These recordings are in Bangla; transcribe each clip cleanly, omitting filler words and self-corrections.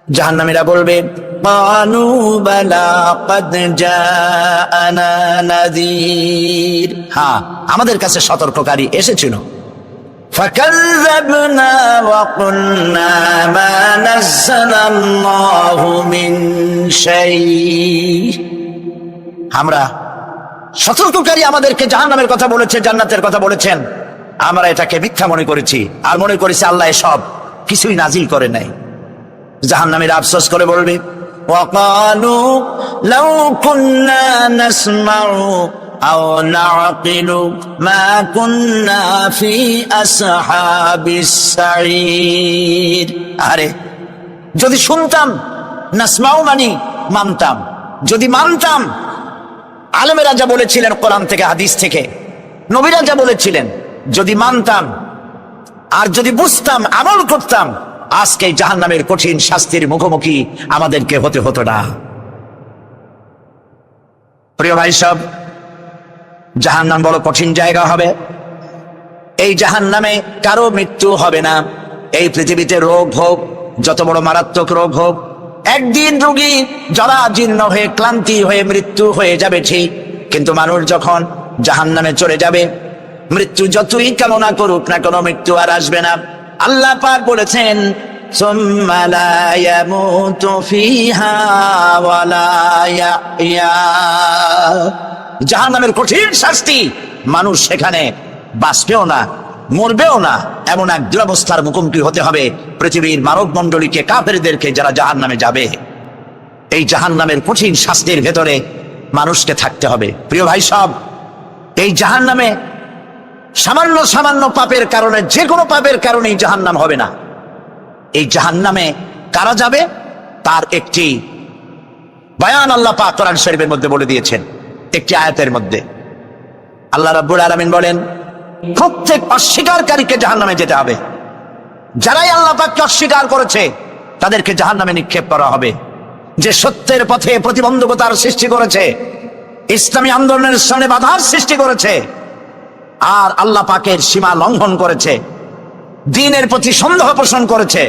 জাহান্নামীরা বলবে ক্বালু বালা ক্বাদ জাআনা নাযীর, হ্যাঁ আমাদের কাছে সতর্ককারী এসেছিল। ফাকাযযাবনা ওয়া কুলনা মা নাযালাল্লাহু মিন শাই, আমরা সতর্ককারী আমাদেরকে জাহান্নামের কথা বলেছে, জান্নাতের কথা বলেছেন, আমরা এটাকে মিথ্যা মনে করেছি আর মনে করেছি আল্লাহ সব কিছুই নাজিল করে নাই। জাহান্নামীরা আফসোস করে বলবে ওয়াকালু লাউ কুন্না নাসমাউ আও নাআকিলু মা কুন্না ফি আসহাবিস সাঈর, আরে যদি শুনতাম, নাসমাউ মানে মানতাম, যদি মানতাম আলেমেরা যা বলেছিলেন কোরআন থেকে হাদিস থেকে, নবীরা যা বলেছিলেন, যদি মানতাম আর যদি বুঝতাম আমল করতাম, আজকে জাহান্নামের কঠিন শাস্তির মুখোমুখি আমাদেরকে হতে হতো না। প্রিয় ভাই সব, জাহান্নাম বড় কঠিন জায়গা হবে। এই জাহান্নামে কারো মৃত্যু হবে না। এই পৃথিবীতে রোগ হোক, যত বড় মারাত্মক রোগ হোক, একদিন রোগী জরাজীর্ণ হয়ে ক্লান্তি হয়ে মৃত্যু হয়ে যাবে ঠিক, কিন্তু মানুষ যখন জাহান্নামে চলে যাবে, মৃত্যু যতই কামনা করুক না কোনো মৃত্যু আর আসবে না। আল্লাহ পাক বলেছেন সুম্মা লা ইয়ামুতু ফিহা ওয়া লা ইয়াহইয়া, জাহান্নামের কঠিন শাস্তি, মানুষ সেখানে বাঁচবেও না মরবেও না, এমন এক দুরবস্থার মুখোমুখি হতে হবে পৃথিবীর মানব মণ্ডলীকে, কাফেরদেরকে, যারা জাহান্নামে যাবে। এই জাহান্নামের কঠিন শাস্তির ভেতরে মানুষকে থাকতে হবে। প্রিয় ভাই সব, এই জাহান্নামে সামান্য সামান্য পাপের কারণে, যে কোনো পাপের কারণেই জাহান্নাম হবে না। এই জাহান্নামে কারা যাবে তার একটি বয়ান আল্লাহ পাক কোরআন শরীফের মধ্যে বলে দিয়েছেন। একটি আয়াতের মধ্যে আল্লাহ রাব্বুল আলামিন বলেন, প্রত্যেক অস্বীকারীকে জাহান্নামে যেতে হবে। যারাই আল্লাহ পাককে অস্বীকার করেছে তাদেরকে জাহান্নামে নিক্ষেপ করা হবে। যে সত্যের পথে প্রতিবন্ধকতার সৃষ্টি করেছে, ইসলামী আন্দোলনের সামনে বাধার সৃষ্টি করেছে, আর আল্লাহ পাকের সীমা লঙ্ঘন করেছে, দ্বীনের প্রতি সন্দেহ পোষণ করেছে,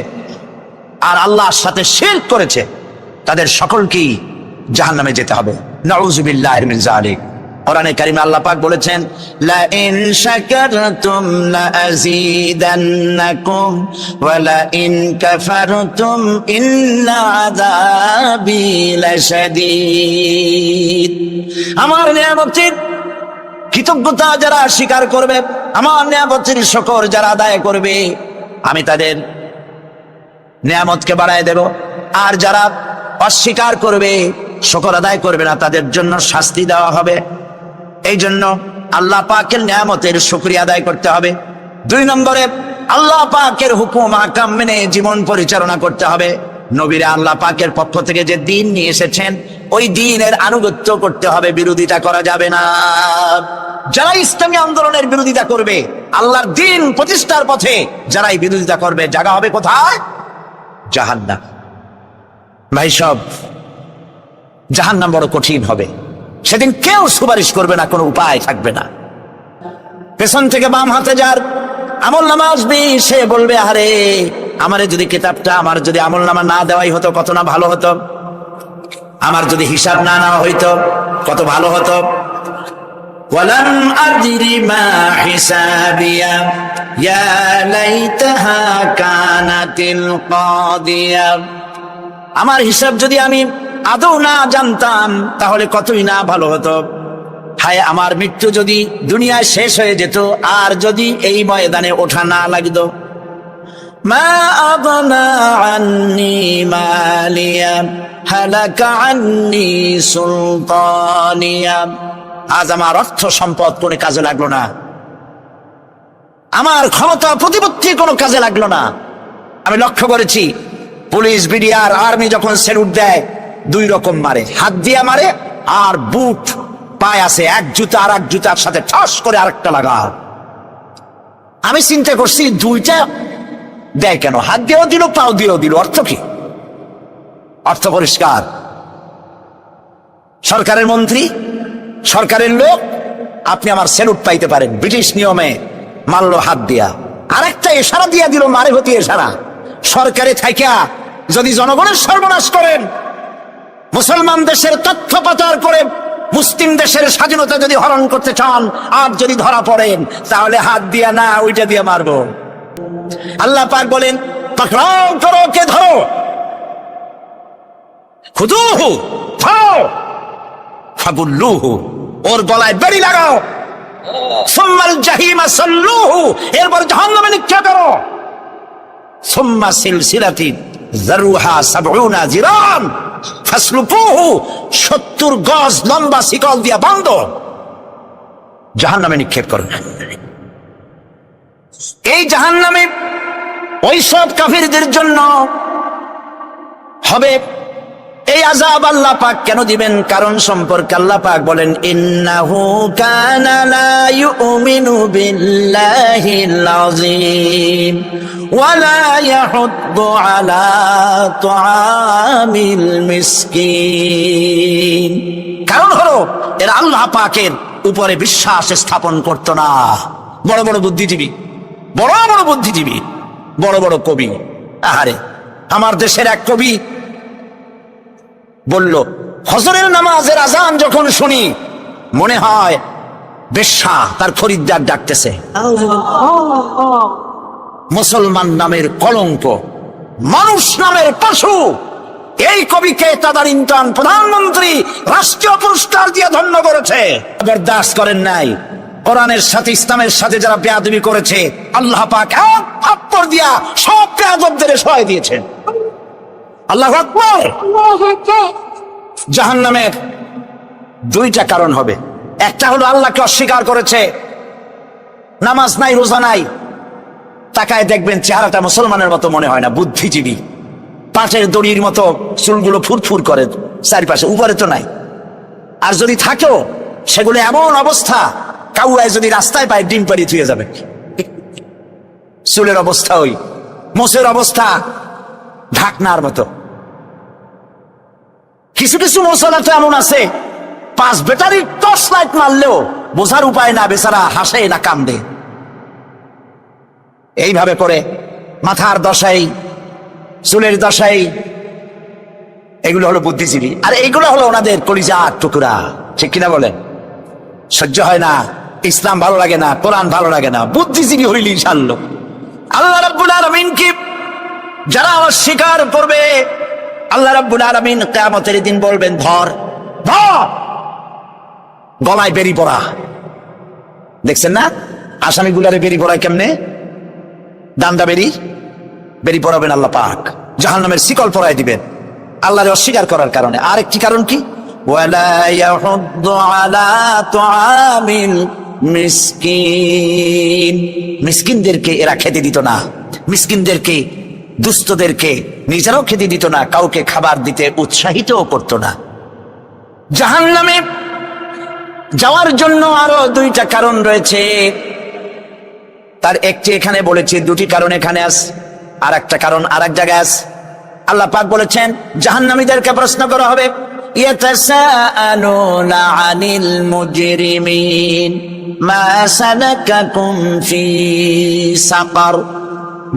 আর আল্লাহর সাথে শিরক করেছে, তাদের সকলকেই জাহান্নামে যেতে হবে। নাউযুবিল্লাহি মিন যালিক। কোরআনে কারিমে আল্লাহ পাক বলেছেন লা ইন শাকারতুম লা আযীদান্নাকুম ওয়া লা ইন কাফারতুম ইন্না আযাবি লাশাদীদ। আমার নিয়ামতের কৃতজ্ঞতা যারা স্বীকার করবে, আমার নিয়ামতের শুকর যারা আদায় করবে, আমি তাদের নিয়ামতকে বাড়ায় দেব। আর যারা অস্বীকার করবে, শুকর আদায় করবে না, তাদের জন্য শাস্তি দেওয়া হবে। এই জন্য আল্লাহ পাকের নিয়ামতের শুকরিয়া আদায় করতে হবে। 2 নম্বরে আল্লাহ পাকের হুকুম আহকাম মেনে জীবন পরিচালনা করতে হবে। নবীরা আল্লাহ পাকের পক্ষ থেকে যে দ্বীন নিয়ে এসেছেন, ওই দ্বীনের আনুগত্য করতে হবে, বিরোধিতা করা যাবে না। যারা ইসলামী আন্দোলনের বিরোধিতা করবে, আল্লাহর দ্বীন প্রতিষ্ঠার পথে যারাই বিরোধিতা করবে, জায়গা হবে কোথায়? জাহান্নাম। ভাই সব, জাহান্নাম বড় কঠিন হবে। সেদিন কেউ সুপারিশ করবে না, কোনো উপায় থাকবে না। পেছন থেকে বাম হাতে যার আমল নামা আসবে, সে বলবে আরে আমারে যদি কিতাবটা, আমার যদি আমল নামা না দেওয়াই হতো কত না ভালো হতো, আমার যদি হিসাব না নেওয়া হইতো কত ভালো হতো। ওয়ালাম আদরি মা হিসাবিয়া ইয়া লাইতাহা কানাতিল কাদিয়া, আমার হিসাব যদি আমি আদৌ না জানতাম তাহলে কতই না ভালো হতো। হায় আমার মৃত্যু যদি দুনিয়ায় শেষ হয়ে যেত, আর যদি এই ময়দানে ওঠা না লাগতো। মা আগনা আন্নি মালিয়া হালাকা আন্নি সুলতানিয়া, আজ আমার অর্থ সম্পদ কোনো কাজে লাগলো না, আমার ক্ষমতা প্রতিপত্তি কোনো কাজে লাগলো না। আমি লক্ষ্য করেছি পুলিশ, বিডিআর, আর্মি যখন স্যালুট দেয় 2 রকম মারে, হাত দিয়া মারে, আর বুট পায় আছে, এক জুতা আর এক জুতার সাথে ঠাস করে আরেকটা লাগা। আমি চিন্তা করছি 2টা দেয় কেন? হাত দিয়েও দিল, পাও দিয়েও দিল, অর্থ কি? অর্থ পরিষ্কার। সরকারের মন্ত্রী, সরকারের লোক, আপনি আমার স্যালুট পাইতে পারেন, ব্রিটিশ নিয়মে মারলো হাত দিয়া, আরেকটা ইশারা দিয়া দিল, মারে হতি ইশারা। সরকারে থাইকা যদি জনগণের সর্বনাশ করেন, মুসলমান দেশের তথ্য পাচার করে মুসলিম দেশের স্বাধীনতা যদি হরণ করতে চান, আর যদি ধরা পড়েন, তাহলে হাত দিয়া না, ওইটা দিয়ে মারবো। আল্লাহ পাক বলেন, পাকড়াও করো, কে ধরো, খুদুহু ধরো, ফাগুল্লুহু ওর গলায় বেড়ি লাগাও, সুম্মাল জাহিমা সাল্লুহু এরপর জাহান্নামে নিক্ষেপ করো, সুম্মা সিলসিলাতি যারুহা ৭০ জিরান ফাসলুকুহু ৭০ গজ লম্বা শিকল দিয়া বাঁধো, জাহান্নামে নিক্ষেপ করো। এই জাহান্নামে ওই সব কাফিরদের জন্য হবে এই আযাব। আল্লাহ পাক কেন দিবেন? কারণ সম্পর্কে আল্লাহ পাক বলেন, ইন্নাহু কানা লা ইউমিনু বিল্লাহিল আযীম ওয়া লা ইয়াহুদ্দু আলা তুআমিল মিসকিন। কারণ হলো এরা আল্লাহ পাকের উপরে বিশ্বাস স্থাপন করত না। বড় বড় বুদ্ধিজীবী, বড় বড় বুদ্ধিজীবী, বড় বড় কবি। আহারে, আমার দেশের এক কবি বলল, ফজরের নামাজের আজান যখন শুনি মনে হয় বেশ্যা তার খরিদ্দার ডাকতেছে। মুসলমান নামের কলঙ্ক, মানুষ নামের পশু। এই কবিকে তাদারিন্তন প্রধানমন্ত্রী রাষ্ট্রীয় পুরস্কার দিয়ে ধন্য করেছে। বরদাস্ত করেন নাই। কোরআনের সাথে ইসলামের সাথে যারা বেয়াদবি করেছে, আল্লাহ পাক এক থাপ্পড় দিয়া সব বেয়াদবদের সহায় দিয়েছেন। আল্লাহু আকবার। জাহান্নামের দুইটা কারণ হবে। একটা হলো আল্লাহকে অস্বীকার করেছে, নামাজ নাই, রোজা নাই, তাকায় দেখবেন চেহারাটা মুসলমানের মতো মনে হয় না, বুদ্ধিজীবী, পাটের দড়ির মতো চুলগুলো ফুরফুর করে চারিপাশে, উপরে তো নাই। আর যদি থাকেও সেগুলো এমন অবস্থা, কাউয়ায় যদি রাস্তায় পায় ডিম পাড়ি থুয়ে যাবে। চুলের অবস্থা ওই, মোষের অবস্থা ঢাকনার মতো। কিছু কিছু মশলা তো এমন আছে, 5 ব্যাটারি টর্চ লাইট মারলেও বোঝার উপায় না, বেচারা হাসে না কান্দে। এইভাবে করে মাথার দশাই, চুলের দশাই, এগুলো হলো বুদ্ধিজীবী। আর এইগুলো হলো ওনাদের কলিজার টুকরা। ঠিক কিনা বলেন? সহ্য হয় না, ইসলাম ভালো লাগে না, কোরআন ভালো লাগে না, বুদ্ধিজীবী হইলি ইনশাআল্লাহ। আল্লাহ রাব্বুল আলামিন কি যারা অস্বীকার করবে, আল্লাহ রাব্বুল আলামিন কিয়ামতের দিন বলবেন, ধর ধর, গলায় বেরি পড়া। দেখছেন না আসামিগুলারে বেরি পড়ায় কেমনে? দান্দা বেরি পড়াবেন আল্লাহ পাক, জাহান্নামের শিকল পরায় দিবেন আল্লাহরে অস্বীকার করার কারণে। আরেকটি কারণ কি? ওয়ালা ইয়াহুদ্দু আলা তুআমিল মিসকিন। মিসকিনদেরকে এরা খেতে দিত না, মিসকিনদেরকে, দুস্থদেরকে নিজেরাও খেতে দিত না, কাউকে খাবার দিতে উৎসাহিতও করত না। জাহান্নামে যাওয়ার জন্য আরো দুইটা কারণ রয়েছে, তার একটি এখানে বলেছি, দুটি কারণ এখানে আছে, আর একটা কারণ আর এক জায়গায় আছে। আল্লাহ পাক বলেছেন জাহান্নামীদেরকে প্রশ্ন করা হবে, ইয়াতাসাআলুনা আনিল মুজরিমিন মা সালাকাকুম ফি সাকার।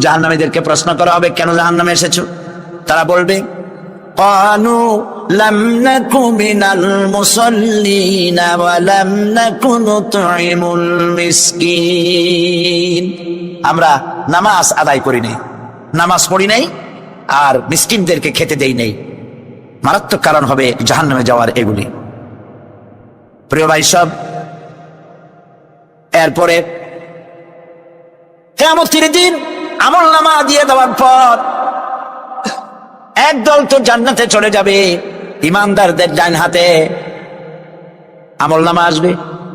জাহান্নামীদেরকে প্রশ্ন করা হবে, কেন জাহান্নামে এসেছো? তারা বলবে, ক্বালু লাম নাকু মিনাল মুসাল্লিনা ওয়া লাম নাকু নুতঈমুল মিসকিন। আমরা নামাজ আদায় করি নাই, নামাজ পড়ি নাই, আর মিসকিনদেরকে খেতে দেই নাই। মারাত্মক কারণ হবে জাহান্নামে যাওয়ার এগুলি। প্রিয় ভাই সব, এরপরে কিয়ামতের দিন আমলনামা দিয়ে দেওয়ার পর একদল তো জান্নাতে চলে যাবে, ইমানদারদের ডান হাতে আমলনামা আসবে,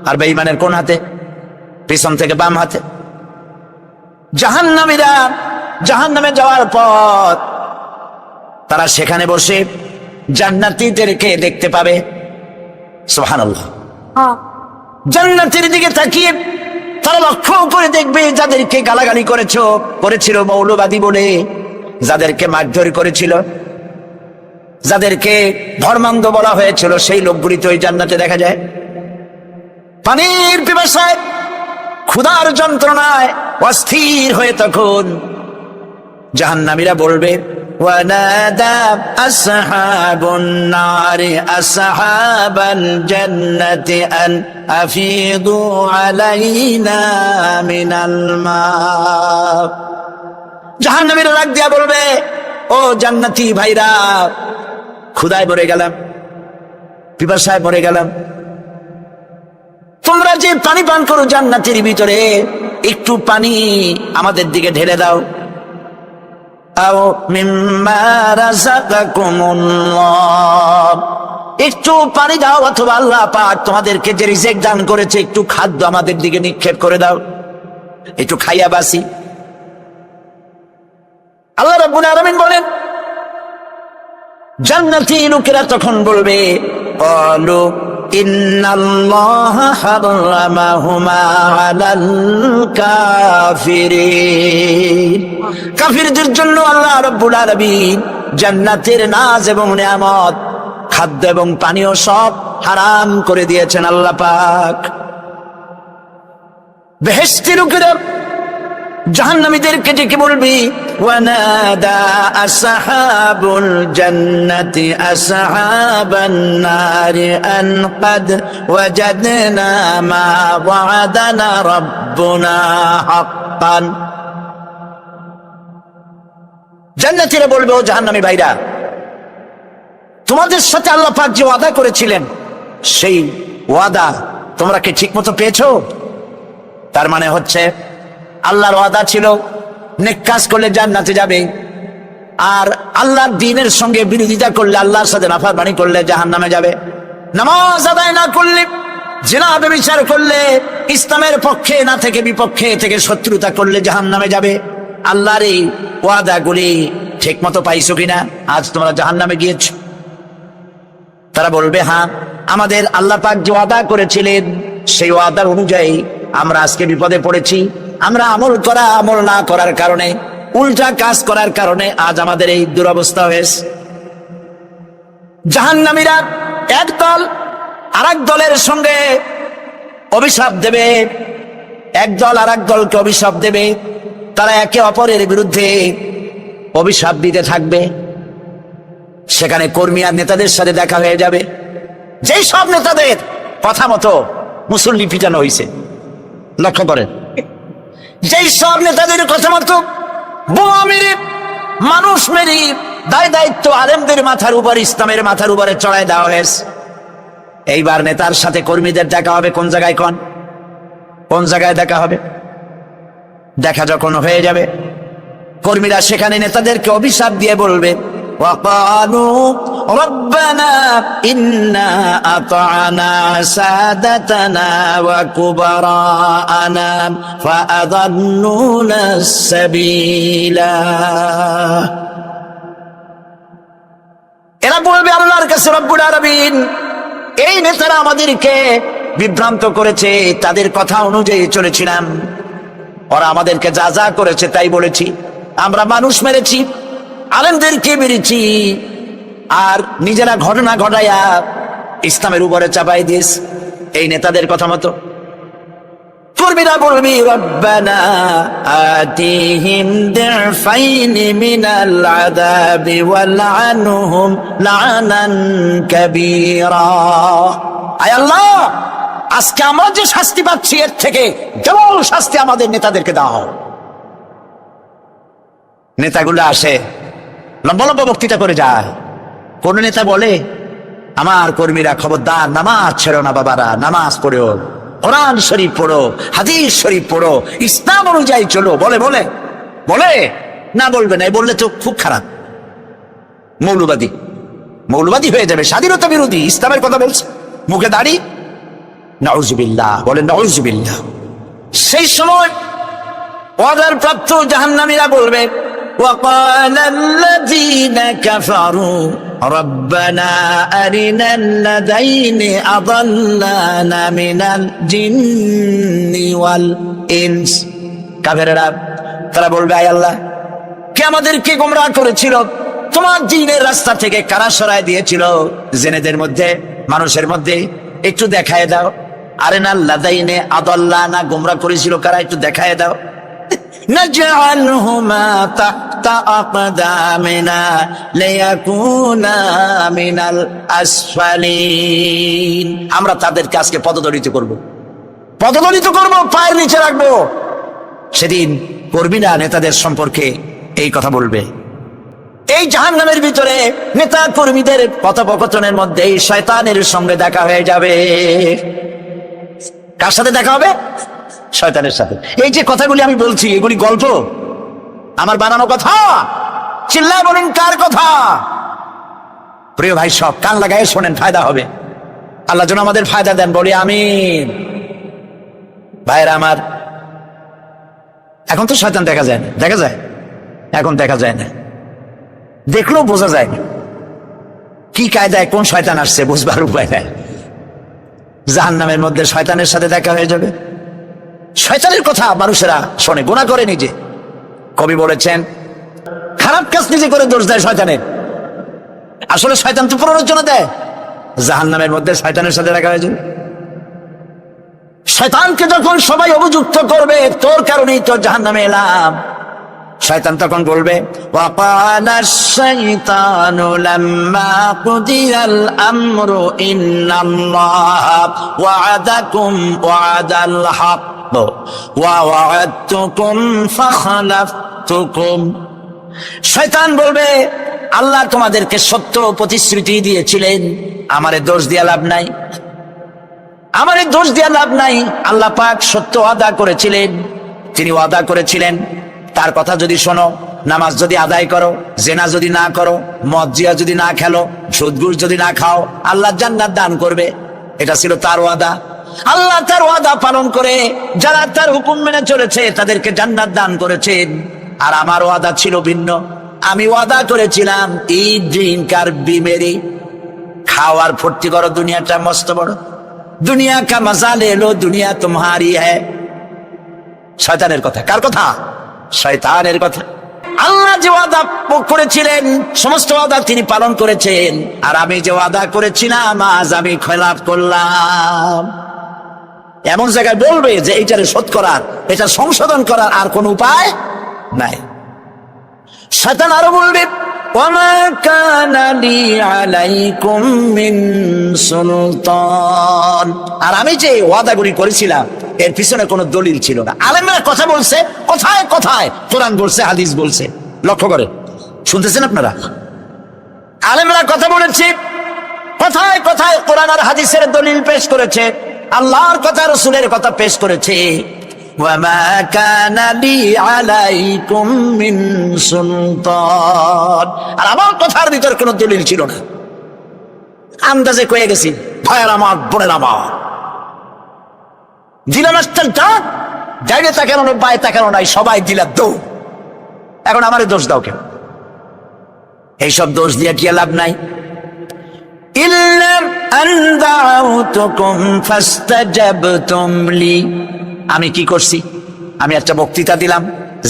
আর বেঈমানের কোন হাতে? পিছন থেকে বাম হাতে। জাহান্নামীরা জাহান্নামে যাওয়ার পর তারা সেখানে বসে জান্নাতীদেরকে দেখতে পাবে। সুবহানাল্লাহ। জান্নাতের দিকে তাকিয়ে তারা লক্ষ্য করে দেখবে, যাদেরকে গালাগালি করেছিল মৌলবাদী বলে, যাদেরকে মারধর করেছিল, যাদেরকে ধর্মান্ধ বলা হয়েছিল, সেই লোকগুলি তো ওই জান্নাতে দেখা যায়। পানির পিপাসায়, ক্ষুধার যন্ত্রণায় অস্থির হয়ে তখন জাহান্নামীরা বলবে ওয়ানাদা আসহাবুন নারি আসহাবাল জান্নাতি আন আফিদু আলাইনা মিনাল মা। জাহান্নামীরা ডাক দিয়া বলবে, ও জান্নাতি ভাইরা, ক্ষুধায় মরে গেলাম, পিপাসায় মরে গেলাম, তোমরা যে পানি পান করো জান্নাতের ভিতরে, একটু পানি আমাদের দিকে ঢেলে দাও। আও মিম্মা রাযাকাকুমুল্লাহ, একটু পানি দাও, অথবা আল্লাহ পাক তোমাদেরকে যে রিজিক দান করেছে একটু খাদ্য আমাদের দিকে নিক্ষেপ করে দাও, একটু খাইয়া বাসি। আল্লাহ রাব্বুল আলামিন বলেন, জান্নাতি লোকেরা তখন বলবে, ক্বালু ইন্নাল্লাহা হারামাহুমা আলাল কাফিরিন, কাফিরদের জন্য আল্লাহ রাব্বুল আলামিন জান্নাতের নাজ এবং নিয়ামত, খাদ্য এবং পানীয় সব হারাম করে দিয়েছেন আল্লাহ পাক। বেহেশতি লোকেরা জাহান্নামীদেরকে ডেকে বলবি, ওয়ানাদা আসহাবুল জান্নাতি আসহাবান নারি আন ক্বাদ ওয়াজাদনা মা ওয়া'দানা রাব্বুনা হাক্কান। জান্নাতীরা বলবে, ও জাহান্নামী ভাইরা, তোমাদের সাথে আল্লাহ পাক যে ওয়াদা করেছিলেন সেই ওয়াদা তোমরা কি ঠিকমতো পেয়েছো? তার মানে হচ্ছে আল্লাহর ওয়াদা ছিল নেক কাজ করলে জান্নাতে যাবে, আর আল্লাহর দ্বীনের সঙ্গে বিরোধিতা করলে, আল্লাহর সাথে নাফরমানি করলে জাহান্নামে যাবে। নামাজ আদায় না করলে, জিনা ব্যভিচার করলে, ইসলামের পক্ষে না থেকে বিপক্ষে থেকে শত্রুতা করলে জাহান্নামে যাবে। আল্লাহর এই ওয়াদাগুলি ঠিক মতো পাইছো কিনা? আজ তোমরা জাহান্নামে গিয়েছো। তারা বলবে, হ্যাঁ, আমাদের আল্লাহ পাক যে ওয়াদা করেছিলেন সেই ওয়াদার অনুযায়ী আমরা আজকে বিপদে পড়েছি। আমরা আমল না করার কারণে, উল্টা কাজ করার কারণে আজ আমাদের এই দুরবস্থা হয়েছে। জাহান্নামীরা এক দল আরেক দলের সঙ্গে অভিশাপ দেবে, এক দল আরেক দলকে অভিশাপ দেবে, তারা একে অপরের বিরুদ্ধে অভিশাপ দিতে থাকবে। সেখানে কর্মী আর নেতাদের সাথে দেখা হয়ে যাবে। যেই সব নেতাদের কথা মতো মুসল্লি পিটানো হয়েছে, লক্ষ্য করেন, যেই সব নেতাদের কথা মতো বোমা মেরে, মানুষ মেরে দায় দায়িত্ব আলেমদের মাথার উপর, ইসলামের মাথার উপরে চড়ায় দেওয়া হয়েছে। এইবার নেতার সাথে কর্মীদের দেখা হবে কোন জায়গায়, কোন জায়গায় দেখা হবে? দেখা যখন হয়ে যাবে, কর্মীরা সেখানে নেতাদেরকে অভিশাপ দিয়ে বলবে, وقالوا ربنا إنا أطعنا سادتنا وكبراءنا فأضلونا السبيلا। এরা বলবে আল্লাহর কাছে, রব্বুল আলামিন, এই নেতারা আমাদেরকে বিভ্রান্ত করেছে, তাদের কথা অনুযায়ী চলেছিলাম, ওরা আমাদেরকে যা যা করেছে তাই বলেছি, আমরা মানুষ মেরেছি, আলেমদেরকে মেরেছি, আর নিজেরা ঘটনা ঘটাইয়া ইসলামের উপরে চাপাই দিয়েছে এই নেতাদের কথা মতো। কর্মীরা বলবি, রব্বানা আতিহিম দিফাইনি মিনাল আযাবি ওয়ালআনহুম লা'নান কাবীরা। আয় আল্লাহ, আজকে আমরা যে শাস্তি পাচ্ছি এর থেকে ডবল শাস্তি আমাদের নেতাদেরকে দাও। নেতাগুলো আসে, লম্বা লম্বা বক্তৃতা করে যায়। কোন নেতা বলে, আমার কর্মীরা খবরদার, নামাজ ছেড়ো না বাবারা, নামাজ পড়ো, কোরআন শরীফ পড়ো, হাদিস শরীফ পড়ো, ইসলাম অনুযায়ী চলো। বলে বলে বলে না, বলবে না, বললে তো খুব খারাপ, মৌলবাদী হয়ে যাবে, স্বাধীনতা বিরোধী, ইসলামের কথা বলছে, মুখে দাড়ি, নাউজুবিল্লাহ, বলে নাউজুবিল্লাহ। সেই সময় ওয়াদার প্রাপ্ত জাহান্নামীরা বলবে, وقال الذين كفروا ربنا أرنا الذين أضلانا من الجن والإنس। কাফেররা তারা বলবে, আয় আল্লাহ, কে আমাদেরকে গোমরাহ করেছিল, তোমার দ্বীনের রাস্তা থেকে কারা সরায় দিয়েছিল, জিনেদের মধ্যে মানুষের মধ্যে একটু দেখায় দাও। আরিনা আল্লাযীনা আদাল্লানা, গোমরাহ করেছিল কারা, একটু দেখায় দাও। নাজআলহুমা তাহতা আকদামিনা লিয়াকুনা মিনাল আসফালিন। আমরা তাদেরকে আজকে পদদলিত করব, পদদলিত করব, পায়ের নিচে রাখবো। সেদিন কর্মীরা নেতাদের সম্পর্কে এই কথা বলবে। এই জাহান্নামের ভিতরে নেতা কর্মীদের কথোপকথনের মধ্যে এই শয়তানের সঙ্গে দেখা হয়ে যাবে। কার সাথে দেখা হবে? শয়তানের সাথে। এই যে কথাগুলি আমি বলছি, এগুলি গল্প, আমার বানানো কথা? চিল্লায় বলেন কার কথা? প্রিয় ভাই, সব কান লাগায় শোনেন, ফায়দা হবে। আল্লাহ যেন আমাদের ফায়দা দেন, বলি আমিন। ভাইরা আমার, এখন তো শয়তান দেখা যায় না। দেখা যায়? এখন দেখা যায় না, দেখলেও বোঝা যায় না কি কায়দায় কোন শয়তান আসছে, বুঝবার উপায় নাই। জাহান্নামের মধ্যে শয়তানের সাথে দেখা হয়ে যাবে। শয়তানের কথা মানুষেরা শোনে, গুনাহ করে নিজে। কবি বলেছেন, খারাপ কাজ নিজে করে দোষ দেয় শয়তানের। আসলে শয়তান তো প্ররোচনা দেয়। জাহান্নামের মধ্যে শয়তানের সাথে দেখা হয়ে যাবে। শয়তানকে যখন সবাই অভিযুক্ত করবে, তোর কারণেই তো জাহান্নামে এলাম, শয়তান তখন বলবে, ওয়াকালাশ শাইতানু লাম্মা কুদিয়াল আমরু ইন্নাল্লাহা ওয়া'আদাকুম ওয়া'দাল হক ওয়া ওয়া'আদতুকুম ফাখলাফতুকুম। শয়তান বলবে, আল্লাহ তোমাদেরকে সত্য প্রতিশ্রুতি দিয়েছিলেন, আমারে দোষ দিয়া লাভ নাই, আমারে দোষ দিয়া লাভ নাই। আল্লাহ পাক সত্য ওয়াদা করেছিলেন, তিনি ওয়াদা করেছিলেন তার কথা যদি শোনো, নামাজ যদি আদায় করো, জেনা যদি না করো, মদ জিয়া যদি না খেলো, সুদ ঘুষ যদি না খাও, আল্লাহ জান্নাত দান করবে। এটা ছিল তার ওয়াদা। আল্লাহ তার ওয়াদা পালন করে যারা তার হুকুম মেনে চলেছে তাদেরকে জান্নাত দান করেছেন। আর আমার ওয়াদা ছিল ভিন্ন। আমি ওয়াদা করেছিলাম, ঈদ ড্রিঙ্ক আর বিমেরি খাওয়ার ফুর্তি করো, দুনিয়াটা মস্ত বড়, দুনিয়া কা মজা লে লো, দুনিয়া তোমারি হ্যায়। শয়তানের কথা। কার কথা? শয়তানের কথা। আল্লাহ যে ওয়াদা করেছিলেন সমস্ত ওয়াদা তিনি পালন করেছেন, আর আমি যে ওয়াদা করেছিলাম আজ আমি খেলাফ করলাম। এমন জায়গায় বলবে যে এইটারে শোধ করার, এটা সংশোধন করার আর কোন উপায় নাই। শয়তান আরো বলবে, ওয়ামা কানা লি আলাইকুম মিন সুলতান। আর আমি যে ওয়াদাগুলি করেছিলাম এর পিছনে কোনো দলিল ছিল না। আলেমরা কথা বলছে, কথায় কথায় কোরআন বলছে, হাদিস বলছে। লক্ষ্য করে শুনতেছেন আপনারা? আলেমরা কথা বলেছে, কথায় কথায় কোরআন আর হাদিসের দলিল পেশ করেছে, আল্লাহর কথা রাসূলের কথা পেশ করেছে। ওয়ামা কানা লি আলাইকুম মিন সুলতান। আর আমার কথার ভিতর কোনো দলিল ছিল না, আন্দাজে কয়ে গেছি। ভাইয়ের আমার, বোনের আমার, দিলাম একটা ডাক, ডাইনে তাকানো না, বায়ে তাকানো নাই, সবাই দিলা দৌড়। এখন আমারে দোষ দাও কেন? এইসব দোষ দিয়ে কি লাভ নাই। ইল্লা আন দাউতুকুম ফাস্তাজাবতুম লি। আমি কি করছি? আমি একটা বক্তৃতা দিলাম,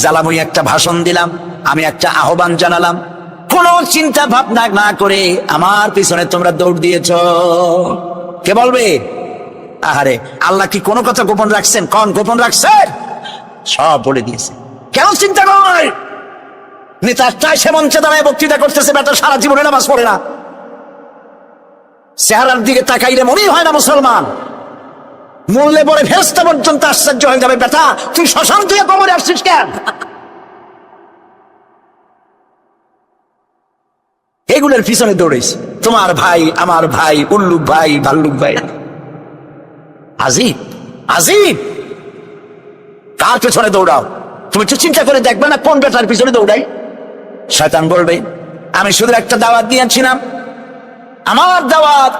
জ্বালাময়ী একটা ভাষণ দিলাম, আমি একটা আহ্বান জানালাম, কোনো চিন্তা ভাবনা না করে আমার পিছনে তোমরা দৌড় দিয়েছ। কে বলবে? আহারে, আল্লাহ কি কোনো কথা গোপন রাখছেন? কোন গোপন রাখছেন? সব বলে দিয়েছে। কেন চিন্তা কর? নেতা চাই সে মঞ্চে দাঁড়ায় বক্তৃতা করতেছে, বেটা সারা জীবনে নামাজ পড়ে না, চেহারার দিকে তাকাইলে মনেই হয় না মুসলমান। মূল্যে পরে ফেরেশতা পর্যন্ত আশ্চর্য হয়ে যাবে, বেটা তুই শ্মশান থেকে কবরে আসছিস কেন? এগুলোর পিছনে দৌড়েছি। তোমার ভাই, আমার ভাই, উল্লুক ভাই, ভাল্লুক ভাই। আজিব আজিব, কার পেছনে দৌড়াও? তুমি তো চিন্তা করে দেখবে না কোন বেটার পিছনে দৌড়াই? শয়তান বলবে, আমি শুধু একটা দাওয়াত দিয়েছিলাম, আমার দাওয়াত,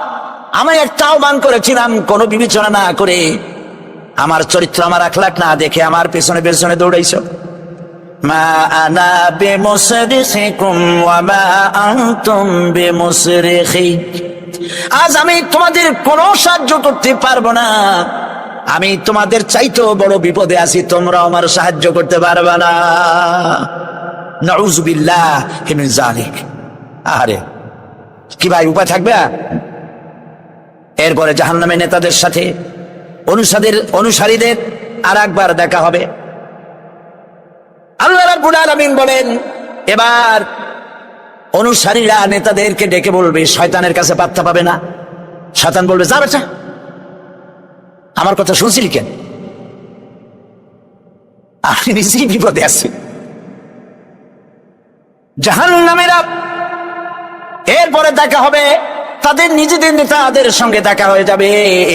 আমি একটা আহ্বান করেছিলাম, কোনো বিবেচনা না করে, আমার চরিত্র, আমার আখলাক না দেখে আমার পেছনে পেছনে দৌড়াইছো। মা আনা বিমুসরিখিকুম ওয়া মা আনতুম বিমুসরিখি। আজ আমি তোমাদের কোনো সাহায্য করতে পারবো না। আমি তোমাদের চাইতেও বড় বিপদে আছি, তোমরা আমার সাহায্য করতে পারবে না। নাউযুবিল্লাহি মিন যালিক। আরে কি ভাই, উপায় থাকবে? এরপরে জাহান্নামের নেতাদের সাথে অনুসারীদের আর একবার দেখা হবে। আল্লাহ রাব্বুল আলামিন বলেন, এবার অনুসারীরা নেতাদেরকে ডেকে বলবে, শয়তানের কাছে পাত্তা পাবে না। শয়তান বলবে, যা বেটা, আমার কথা শুনছিলি কেন? আপনি নিজেই বিপদে আছেন। জাহান্নামীরা এরপরে দেখা হবে, তাদের নিজেদের নেতাদের সঙ্গে দেখা হয়ে যাবে,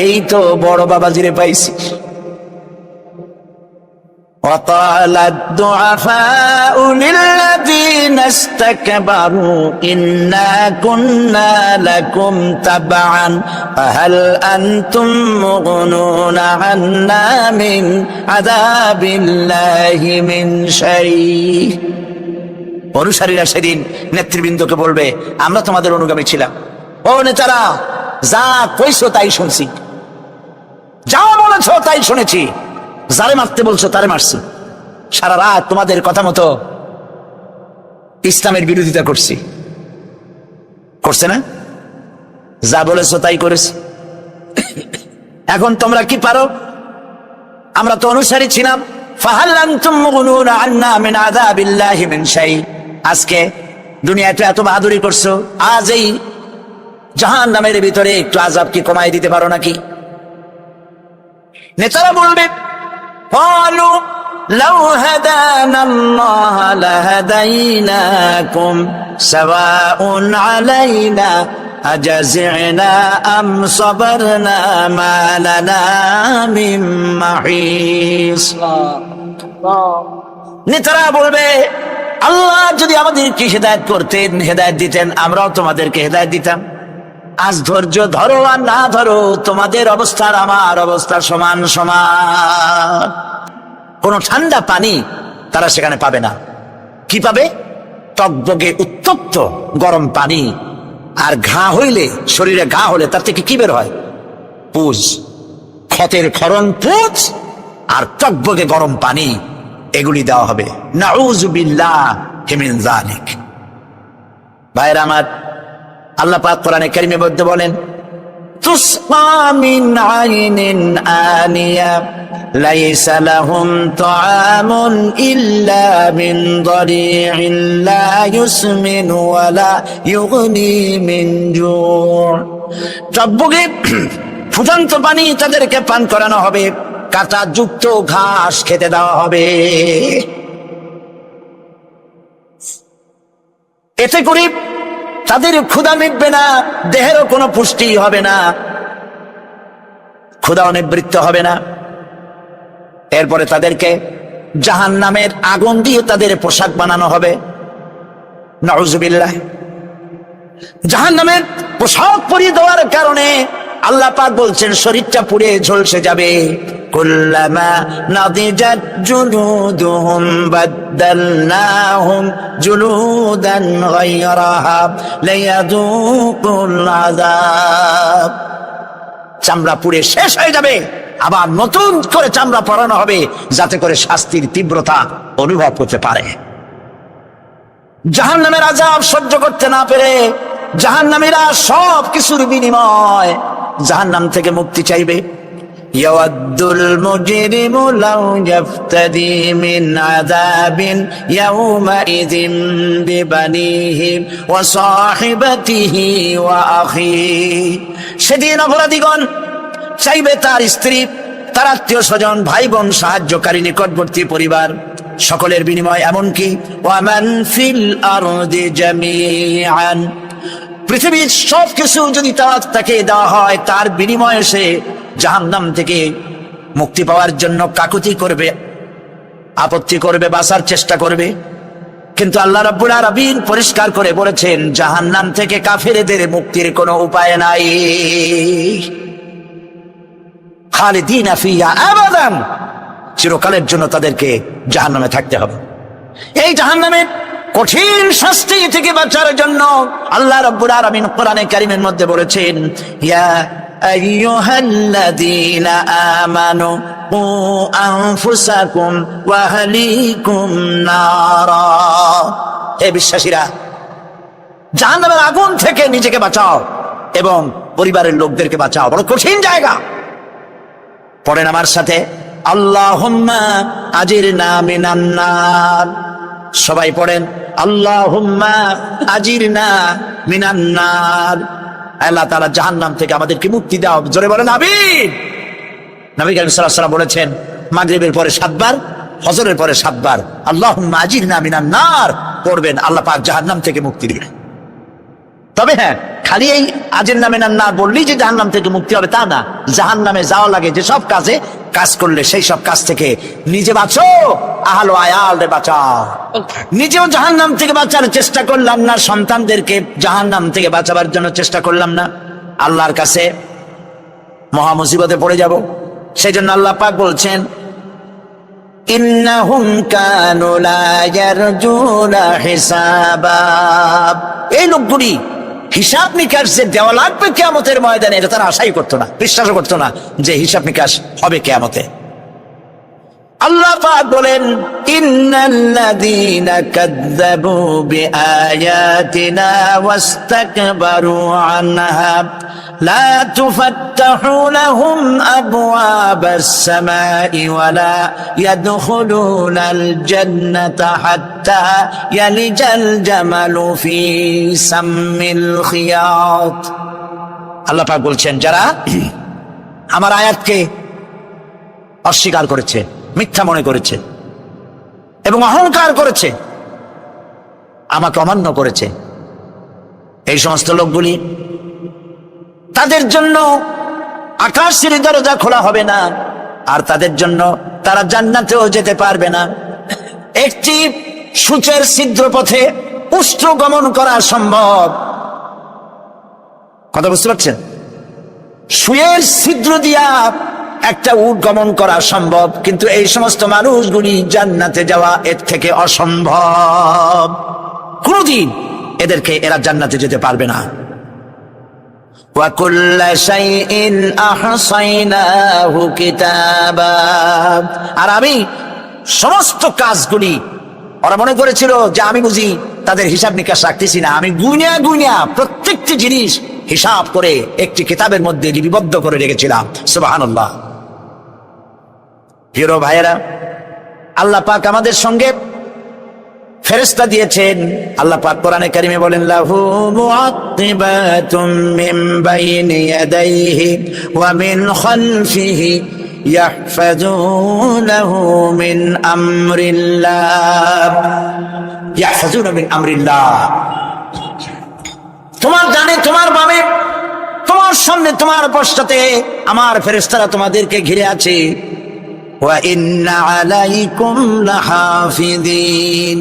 এই তো বড় বাবাজিরে পাইছি। وقال الضعفاء للذين استكبروا إنا كنا لكم تبعا فهل أنتم مغنون عنا من عذاب الله من شيء। অনুসারীরা সেদিন নেতৃবৃন্দকে বলবে, আমরা তোমাদের অনুগামী ছিলাম। ও নেতারা, যা কইছো তাই শুনছি, যা বলেছো তাই শুনেছি, যারে মারতে বলছো তারে মারছি, সারা রাত তোমাদের কথা মতো ইসলামের বিরোধিতা করছে না? যা বলেছো তাই করেছি। এখন তোমরা কি পারো? আমরা তো অনুসারী ছিলাম। ফাহাল আনতুম মুগনুনা আন্না মিন আযাবিল্লাহি মিন শাই। আজকে দুনিয়াতে এত বাহাদুরি করছো, আজ এই জাহান্নামের ভিতরে একটু আযাব কি কমাই দিতে পারো নাকি? নেতারা বলবে, قالوا لو هدانا الله لهديناكم سواء علينا أجزعنا أم صبرنا ما لنا من محيص। নেতারা বলবে, আল্লাহ যদি আমাদেরকে হেদায়েত করতেন, হেদায়েত দিতেন, আমরাও তোমাদেরকে হেদায়েত দিতাম। আজ ধৈর্য ধরো আর না ধরো, তোমাদের অবস্থার আমার অবস্থা সমান সমান। কোন ঠান্ডা পানি তারা সেখানে পাবে না। কি পাবে? টকবগে উত্তপ্ত গরম পানি। আর ঘা হইলে, শরীরে ঘা হলে তার থেকে কি বের হয়? পুজ, ক্ষতের ক্ষরণ পুজ আর টকবগে গরম পানি, এগুলি দেওয়া হবে। নাউযু বিল্লাহি মিন যালিক। ভাইরা আমার, আল্লাহ পাক কোরআনে কারীমের মধ্যে বলেন, তুসকা মিন আইনিন আনিয়া লাইসা লাহুম তুআমুন ইল্লা মিন দারি'in লা ইউসমিনু ওয়া লা ইউগনি মিন জু'। টকবগে ফুটন্ত পানি তাদেরকে পান করানো হবে, কাঁটা যুক্ত ঘাস খেতে দেওয়া হবে। এতে করে তাদের ক্ষুধা মিটবে না, দেহেরও কোনো পুষ্টি হবে না, ক্ষুধা নিবৃত্ত হবে না। এরপরে তাদেরকে জাহান্নামের আগুন দিয়ে তাদের পোশাক বানানো হবে। নাউযুবিল্লাহ। জাহান্নামের পোশাক পরিয়ে দেওয়ার কারণে আল্লাহ পাক বলছেন, শরীরটা পুড়ে ঝলসে যাবে। কুল্লামা নাদিজাত জুলুদুহুম বাদদালনাহুম জুলুদান গায়রাহা লিয়াযুকুল আযাব। চামড়া পুড়ে শেষ হয়ে যাবে, আবার নতুন করে চামড়া পরানো হবে, যাতে করে শাস্তির তীব্রতা অনুভব করতে পারে। জাহান্নামের আযাব সহ্য করতে না পেরে জাহান্নামীরা সব কিছুর বিনিময় জাহান্নাম থেকে মুক্তি চাইবে। ইয়াওয়াদ্দুল মুজরিমু লাউ ইয়াফতাদি মিন আযাবিন ইয়াওমাইযিন বিবানিহি ওয়া সাহিবাতিহি ওয়া আখিহি। সেদিন অপরাধীগণ চাইবে তার স্ত্রী, তার আত্মীয় স্বজন, ভাই বোন, সাহায্যকারী, নিকটবর্তী পরিবার, সকলের বিনিময়, এমনকি ওয়ামান ফিল আরদি জামিআন, পৃথিবীর সবকিছু যদি তাকে দেওয়া হয়, তার বিনিময়ে সে জাহান্নাম থেকে মুক্তি পাওয়ার জন্য কাকুতি করবে, আপত্তি করবে, বাঁচার চেষ্টা করবে। কিন্তু আল্লাহ রাব্বুল আলামিন পরিষ্কার করে বলেছেন, জাহান্নাম থেকে কাফেরদের মুক্তির কোনো উপায় নাই। খালিদিনা ফিহা আবাদান, চিরকালের জন্য তাদেরকে জাহান্নামে থাকতে হবে। এই জাহান্নামের কঠিন শাস্তি থেকে বাঁচার জন্য আল্লাহ রাব্বুল আলামিন কোরআনে কারীমের মধ্যে বলেছেন, ইয়া আইয়ুহাল্লাযীনা আমানু কু আনফুসাকুম ওয়া আহলিকুম নারা। হে বিশ্বাসীরা, জাহান্নামের আগুন থেকে নিজেকে বাঁচাও এবং পরিবারের লোকদেরকে বাঁচাও। বড় কঠিন জায়গা। পড়েন আমার সাথে, আল্লাহুম্মা আজিরনা মিনান নার। সবাই পড়েন, আল্লাহুম্মা আজিরনা মিনান নার, আল্লাহ তাআলা জাহান্নাম থেকে আমাদেরকে মুক্তি দাও। জোরে বলেন আমিন। নবী করিম সাল্লাল্লাহু আলাইহি ওয়াসাল্লাম বলেছেন, মাগরিবের পরে 7 বার, ফজরের পরে 7 বার আল্লাহুম্মা আজিরনা মিনান নার পড়বেন, আল্লাহ পাক জাহান্নাম থেকে মুক্তি দিবেন। তবে হ্যাঁ, খালি এই আজিরনা মিনান নার বললেই যে জাহান্নাম থেকে মুক্তি হবে তা না। জাহান্নামে যাওয়া লাগে যে সব কাজে, কাজ করলে সেই সব কাজ থেকে নিজে বাঁচো, আহলো আয়ালরে বাঁচাও। নিজেও জাহান্নাম থেকে বাঁচার চেষ্টা করলাম না, সন্তানদেরকে জাহান্নাম থেকে বাঁচাবার জন্য চেষ্টা করলাম না, আল্লাহর কাছে মহা মুসিবতে পড়ে যাব। সেই জন্য আল্লাহ পাক বলছেন, ইন্নাহুম কানু লা ইয়ারজুনা হিসাবা, এই লোকগুলি হিসাব নিকাশ যে দেওয়া লাগবে কিয়ামতের ময়দানে, এটা তারা আশাই করতো না, বিশ্বাসও করতো না যে হিসাব নিকাশ হবে কিয়ামতে। আল্লাহ পাক বলেন, ইন্নাল্লাযীনা কাযযাবু বিআয়াতিনা ওয়াস্তাকবারু আনহা লা তুফাত্তাহু লাহুম আবওয়াবাস সামাই ওয়ালা ইয়াদখুলুনাল জান্নাতা হাত্তা ইয়ালিজাল জামালু ফি সাম্মিল খিয়াত। আল্লাহ পাক বলছেন, যারা আমার আয়াতকে অস্বীকার করেছে, মিথ্যা মনে করেছে এবং অহংকার করেছে, আমাকে অমান্য করেছে, এই সমস্ত লোকগুলি, তাদের জন্য আকাশের দরজা খোলা হবে না, আর তাদের জন্য তারা জান্নাতেও যেতে পারবে না। একটি সূচের ছিদ্র পথে উষ্ট্র গমন করা সম্ভব, কথা বুঝতে পারছেন? সুয়ের ছিদ্র দিয়া একটা উট গমন করা সম্ভব, কিন্তু এই সমস্ত মানুষগুলি জান্নাতে যাওয়া এর থেকে অসম্ভব। কোনদিন এদেরকে এরা জান্নাতে যেতে পারবে না। ওয়া কুল্লা শাইইন আহসাইনাহু কিতাবা, আর আমি সমস্ত কাজগুলি, ওরা মনে করেছিল যে আমি বুঝি তাদের হিসাব নিকাশ রাখতেছি না, আমি গুনিয়া গুনিয়া প্রত্যেকটি জিনিস হিসাব করে একটি কিতাবের মধ্যে লিপিবদ্ধ করে রেখেছিলাম। সুবহানাল্লাহ। প্রিয় ভাইয়েরা, আল্লাহ পাক আমাদের সঙ্গে ফেরেশতা দিয়েছেন। আল্লাহ পাক কোরআনে কারিমে বলেন, লাহু মুআক্কিবাতুম মিন বাইনি ইয়াদাইহি ওয়া মিন খালফিহি ইয়াহফাজুনাহু মিন আমরিল্লাহ, ইয়াহফাজুনা মিন আমরিল্লাহ। তোমার ডানে, তোমার বামে, তোমার সামনে, তোমার পশ্চাতে আমার ফেরেশতারা তোমাদেরকে ঘিরে আছে। ওয়া ইন্না আলাইকুম লাহাফিযিন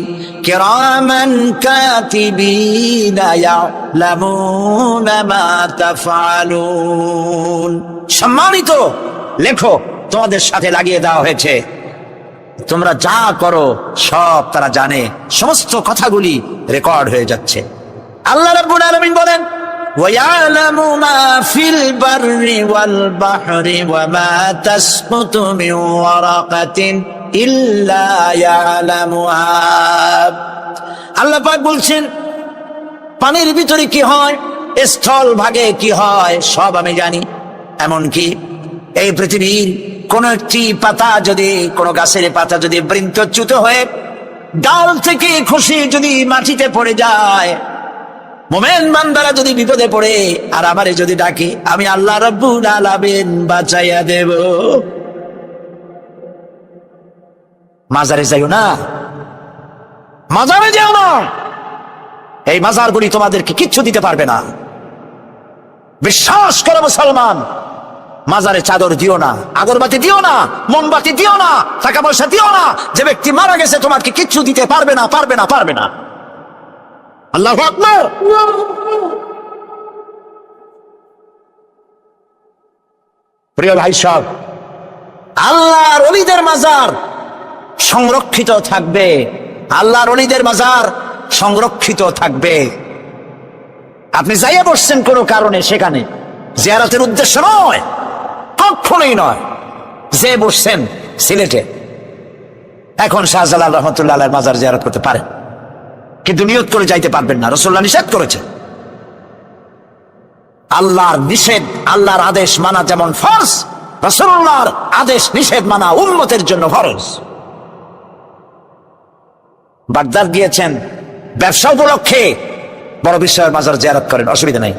কিরামান কাতিবিনা ইয়ালামুনা মা তাফআলুন, সম্মানিত লেখো তোমাদের সাথে লাগিয়ে দেওয়া হয়েছে, তোমরা যা করো সব তারা জানে, সমস্ত কথাগুলি রেকর্ড হয়ে যাচ্ছে। আল্লাহ রাব্বুল আলামিন বলেন, وَيَعْلَمُ مَا فِي الْبَرِّ وَالْبَحْرِ وَمَا تَسْقُطُ مِنْ وَرَقَةٍ إِلَّا يَعْلَمُهَا। আল্লাহ পাক বলছেন, পানির ভিতরে কি হয়, স্থল ভাগে কি হয়, সব আমি জানি। এমনকি এই পৃথিবীর কোন একটি পাতা যদি, কোন গাছের পাতা যদি বৃন্তচ্যুত হয়ে ডাল থেকে খসে যদি মাটিতে পড়ে যায়, মোমেন বান্দারা যদি বিপদে পড়ে আর আমারে যদি ডাকে, আমি আল্লাহ রাব্বুল আলামিন বাঁচাইয়া দেব। মাজারে যাইও না, মাজারে যাও না, এই মাজারগুলি তোমাদেরকে কিচ্ছু দিতে পারবে না। বিশ্বাস করো মুসলমান, মাজারে চাদর দিও না, আগরবাতি দিও না, মোমবাতি দিও না, টাকা পয়সা দিও না। যে ব্যক্তি মারা গেছে তোমাকে কিচ্ছু দিতে পারবে না, পারবে না, পারবে না। আল্লাহু আকবার। প্রিয় ভাই সব, আল্লাহর ওলিদের মাজার সংরক্ষিত থাকবে, আল্লাহর ওলিদের মাজার সংরক্ষিত থাকবে। আপনি যাইয়া বসছেন কোনো কারণে, সেখানে জিয়ারতের উদ্দেশ্য নয়, কখনোই নয়। যে বসছেন সিলেটে, এখন শাহজালাল রহমতুল্লাহ আলাইহির মাজার জিয়ারত করতে পারেন, কিন্তু নিয়ত করে যাইতে পারবেন না, রাসূলুল্লাহ নিষেধ করেছে। আল্লাহর নিষেধ, আল্লাহর আদেশ মানা যেমন ফরজ, রাসূলুল্লাহর আদেশ নিষেধ মানা উম্মতের জন্য ফরজ। বাগদাদ গিয়েছেন ব্যবসা উপলক্ষে বড় বিশ্বের মাজার জিয়ারত করেন, অসুবিধা নাই,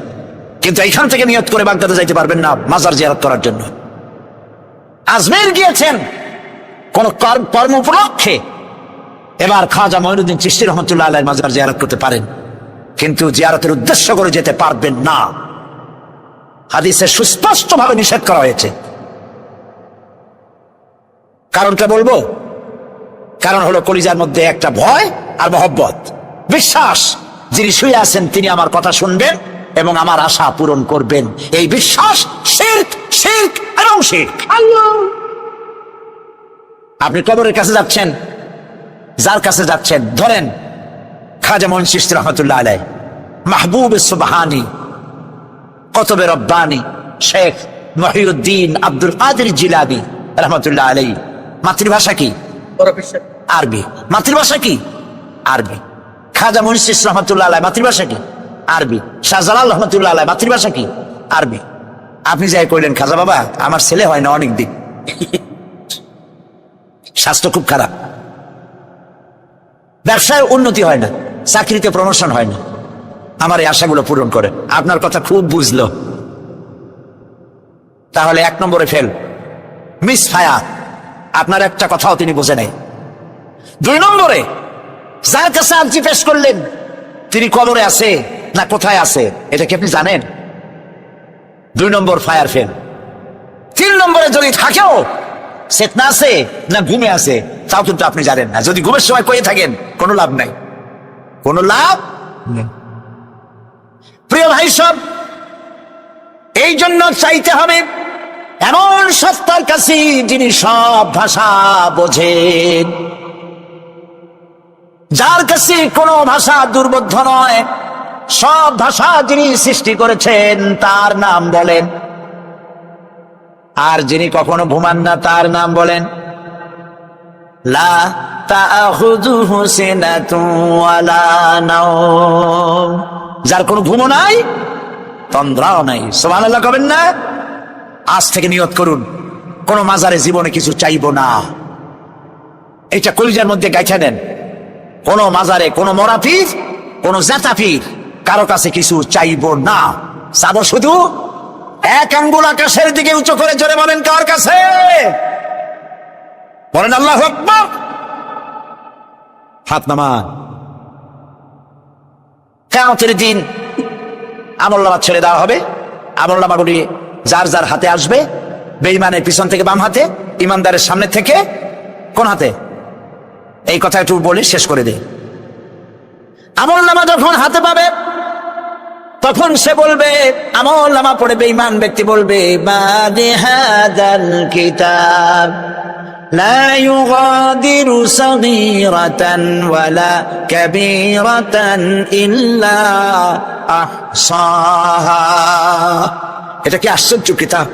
কিন্তু এইখান থেকে নিয়ত করে বাগদাদে যাইতে পারবেন না মাজার জিয়ারত করার জন্য। আজমের গিয়েছেন কোন কর্ম উপলক্ষে, এবার খাজা মঈনুদ্দিন চিশতি রহমতুল্লাহ আলাইহির মাজার জিয়ারত করতে পারেন, কিন্তু জিয়ারতের উদ্দেশ্য করে যেতে পারবেন না। হাদিসে সুস্পষ্টভাবে নিষেধ করা হয়েছে। কারণটা বলবো, কারণ হলো কলিজার মধ্যে একটা ভয় আর মহব্বত, বিশ্বাস যিনি শুয়ে আছেন তিনি আমার কথা শুনবেন এবং আমার আশা পূরণ করবেন, এই বিশ্বাস শিরক, শিরক এবং শিরক। আপনি কবরের কাছে যাচ্ছেন, যার কাছে যাচ্ছেন ধরেন খাজা মঈন চিশতি রহমতুল্লাহ আলাইহি, মাহবুব সুবহানি, কতবে রব্বানি, শেখ মহিউদ্দিন আব্দুল কাদের জিলানী রহমতুল্লাহ আলাইহি। মাতৃভাষা কি? আরবি। মাতৃভাষা কি? আরবি। খাজা মঈন চিশতি রহমতুল্লাহ আলাইহি মাতৃভাষা কি? আরবি। শাহজালাল রহমতুল্লাহ আলাইহি মাতৃভাষা কি? আরবি। আপনি যাই কইলেন খাজা বাবা আমার ছেলে হয় না অনেক দিন, স্বাস্থ্য খুব খারাপ, ব্যবসায় উন্নতি হয় না, চাকরিতে প্রমোশন হয় না, আমার এই আশাগুলো পূরণ করে। আপনার কথা খুব বুঝলো, তাহলে 1 নম্বরে ফেল, মিস ফায়ার, আপনার একটা কথাও তিনি বোঝে নাই। 2 নম্বরে যার কাছে আর্জি পেশ করলেন তিনি কবরে আছে না কোথায় আছে এটা কি আপনি জানেন? 2 নম্বর ফায়ার ফেল। 3 নম্বরে যদি থাকেও চেতনা আছে না ঘুমে আছে তাও কিন্তু আপনি জানেন না। যদি ঘুমের সময় কয়ে থাকেন কোনো লাভ নাই, কোনো লাভ নেই। প্রিয় ভাই সব, এই জন্য চাইতে হবে এমন সত্তার কাছে যিনি সব ভাষা বোঝেন, যার কাছে কোনো ভাষা দুর্বোধ্য নয়, সব ভাষা যিনি সৃষ্টি করেছেন তার নাম বলেন, আর যিনি কখনো ঘুমান না তার নাম বলেন লা তাখুযুহু সিনাতুন ওয়ালা নাওম, যার কোনো ঘুমও নাই তন্দ্রাও নাই। সুবহানাল্লাহ কবেন না? আজ থেকে নিয়ত করুন কোন মাজারে জীবনে কিছু চাইবো না, এটা কলিজার মধ্যে গাইছা নেন। কোন মাজারে কোন মরাফির কোন জাতাফির কারো কাছে কিছু চাইবো না, চাবো শুধু 1 আঙ্গুল আকাশের দিকে উঁচু করে জোরে বলেন কার কাছে? বলেন আল্লাহু আকবার। হাত নামান। কিয়ামতের দিন আমলনামা ছেড়ে দেওয়া হবে, আমলনামাগুলি যার যার হাতে আসবে, বেঈমানের পিছন থেকে বাম হাতে, ইমানদারের সামনে থেকে কোন হাতে? এই কথা একটু বলে শেষ করে দে। আমলনামা যখন হাতে পাবে তখন সে বলবে, আমলনামা পড়ে বেঈমান ব্যক্তি বলবে বাদি হাদাল কিতাব লা ইউগাদিরু সাগীরাতান ওয়ালা কাবীরাতান ইল্লা আহসাহা। এটা কি আশ্চর্য কিতাব,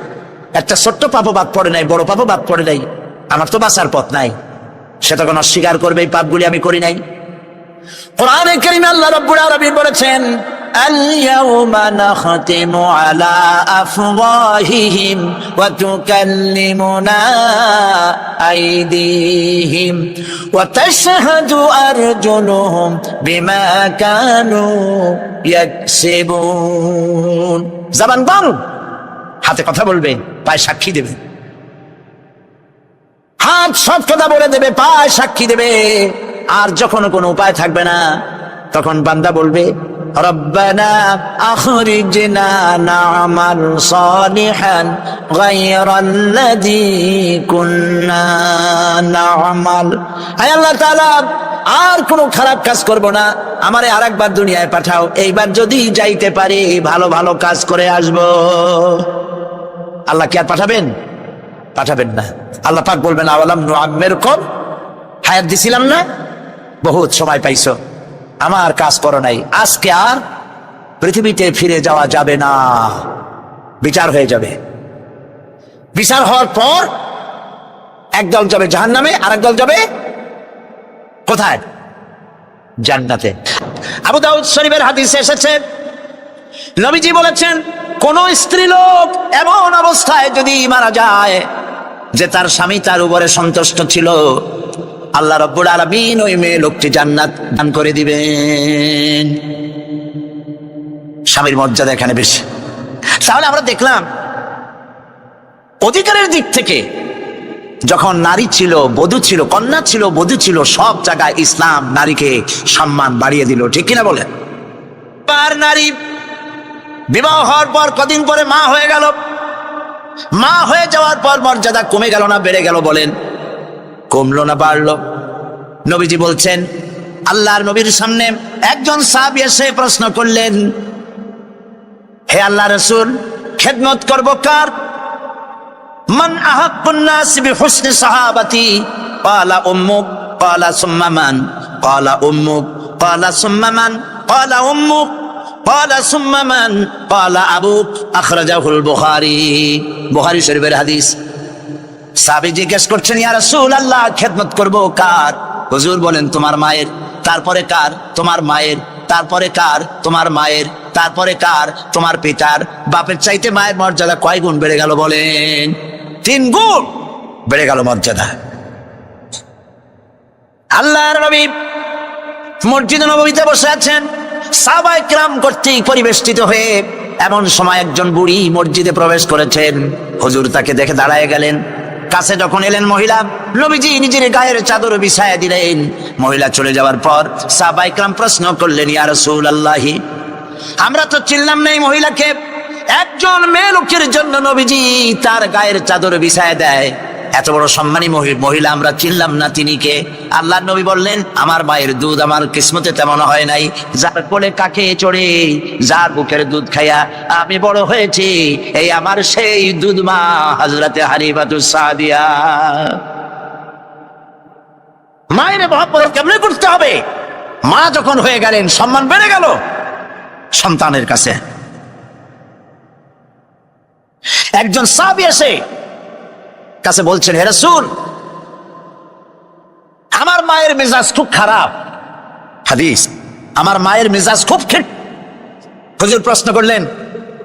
একটা ছোট্ট পাপও বাদ পড়ে নাই, বড় পাপও বাদ পড়ে নাই, আমার তো বাঁচার পথ নাই। সে তখন অস্বীকার করবে এই পাপগুলি আমি করি নাই। কোরআনে কারীমে আল্লাহ রাব্বুল আলামিন বলেছেন আল-ইয়াওমা নাখতিমু আলা আফওয়াহিহিম ওয়া তুকাল্লিমুনা আইদিহিম ওয়া তাশহাদু আরজুলুহুম বিমা কানু ইয়াকসিবুন। জবান বন্ধ, হাতে কথা বলবে, পায়ে সাক্ষী দেবে। হাত সব কথা বলে দেবে, পায়ে সাক্ষী দেবে। আর যখন কোনো উপায় থাকবে না তখন বান্দা বলবে রব্বানা আখরিজনা না'মাল সালিহান গায়রাল্লাযী কুন্না না'মাল। হে আল্লাহ তাআলা, আর কোনো খারাপ কাজ করব না, আমারে আরেকবার দুনিয়ায় পাঠাও, এইবার যদি যাইতে পারি ভালো ভালো কাজ করে আসব। আল্লাহ কি আর পাঠাবেন? পাঠাবেন না। আল্লাহ পাক বলবেন আওয়ালাম নুআম্মিরকুম, হায়াত দিছিলাম না, বহুত সময় পাইছো, আমার কাজ করো নাই, আজকে আর পৃথিবীতে ফিরে যাওয়া যাবে না, বিচার হয়ে যাবে। বিচার হওয়ার পর একদল যাবে জাহান্নামে, আরেক দল যাবে কোথায়? জান্নাতে। আবু দাউদ শরীফের হাদিসে এসেছে, নবীজি বলেছেন কোন স্ত্রীলোক এমন অবস্থায় যদি মারা যায় যে তার স্বামী তার উপরে সন্তুষ্ট ছিল, আল্লাহ রাব্বুল আলামিন ওই মেয়ে লোকটি জান্নাত দান করে দিবেন। স্বামীর মর্যাদা এখানে বেশি। তাহলে আমরা দেখলাম অধিকারের দিক থেকে যখন নারী ছিল, বধূ ছিল, কন্যা ছিল, বধূ ছিল, সব জায়গায় ইসলাম নারীকে সম্মান বাড়িয়ে দিল, ঠিক কিনা বলেন? আর নারী বিবাহ হওয়ার পর কদিন পরে মা হয়ে গেল, মা হয়ে যাওয়ার পর মর্যাদা কমে গেল না বেড়ে গেল? বলেন, কমলো না বাড়লো? নবীজি বলছেন, আল্লাহর নবীর সামনে একজন সাহাবী এসে প্রশ্ন করলেন, হে আল্লাহ রাসূল, খেদমত করব কার? মান আহাক্কুন নাস বিহুসনি সাহাবাতি? ক্বালা উম্মুক। ক্বালা সুম্মা মান? ক্বালা উম্মুক। ক্বালা সুম্মা মান? ক্বালা উম্মুক। ক্বালা সুম্মা মান? ক্বালা আবুক। আখরাজাহুল বুখারী। বুখারী শরীফের হাদিস। সাহাবী জিজ্ঞেস করছেন, ইয়া রাসূলুল্লাহ, খেদমত করব কার? হুজুর বলেন, তোমার মায়ের। তারপরে কার? তোমার মায়ের। তারপরে কার? তোমার মায়ের। তারপরে কার? তোমার পিতার। বাপের চাইতে মায়ের মর্যাদা কয় গুণ বেড়ে গেল বলেন? 3 গুণ বেড়ে গেল মর্যাদা। আল্লাহর নবী মসজিদে নববীতে বসে আছেন, সাহাবায়ে কেরাম কর্তৃক পরিবেষ্টিত হয়ে এমন সময় একজন বুড়ি মসজিদে প্রবেশ করেছেন। হুজুর তাকে দেখে দাঁড়ায় গেলেন। কাছে যখন এলেন মহিলা, নবীজি নিজের গায়ের চাদর বিছায়া দিলেন। মহিলা চলে যাওয়ার পর সাহাবায়ে কেরাম প্রশ্ন করলেন, ইয়া রাসূলুল্লাহ, আমরা তো চিনলাম না এই মহিলাকে। একজন মেয়ে লোকের জন্য নবীজি তার গায়ের চাদর বিছায়া দেয়, এত বড় সম্মানী মহিলা আমরা চিনলাম না, তিনি কে? আল্লাহর নবী বললেন, আমার মায়ের দুধ আমার কিসমতে তেমন হয় নাই। যার কোলে কাকে চড়ে, যার বুকের দুধ খাইয়া আমি বড় হয়েছি, এই আমার সেই দুধ মা হযরতে হালিমাতুস সাদিয়া। মায়ের মহব্বত কেমনে করতে হবে? মা যখন হয়ে গেলেন, সম্মান বেড়ে গেল সন্তানের কাছে। একজন সাহাবী এসে কাছে বলছেন, হে রাসূল, আমার মায়ের মেজাজ খুব খারাপ। হাদিস, আমার মায়ের মেজাজ খুব খারাপ। হুজুর প্রশ্ন করলেন,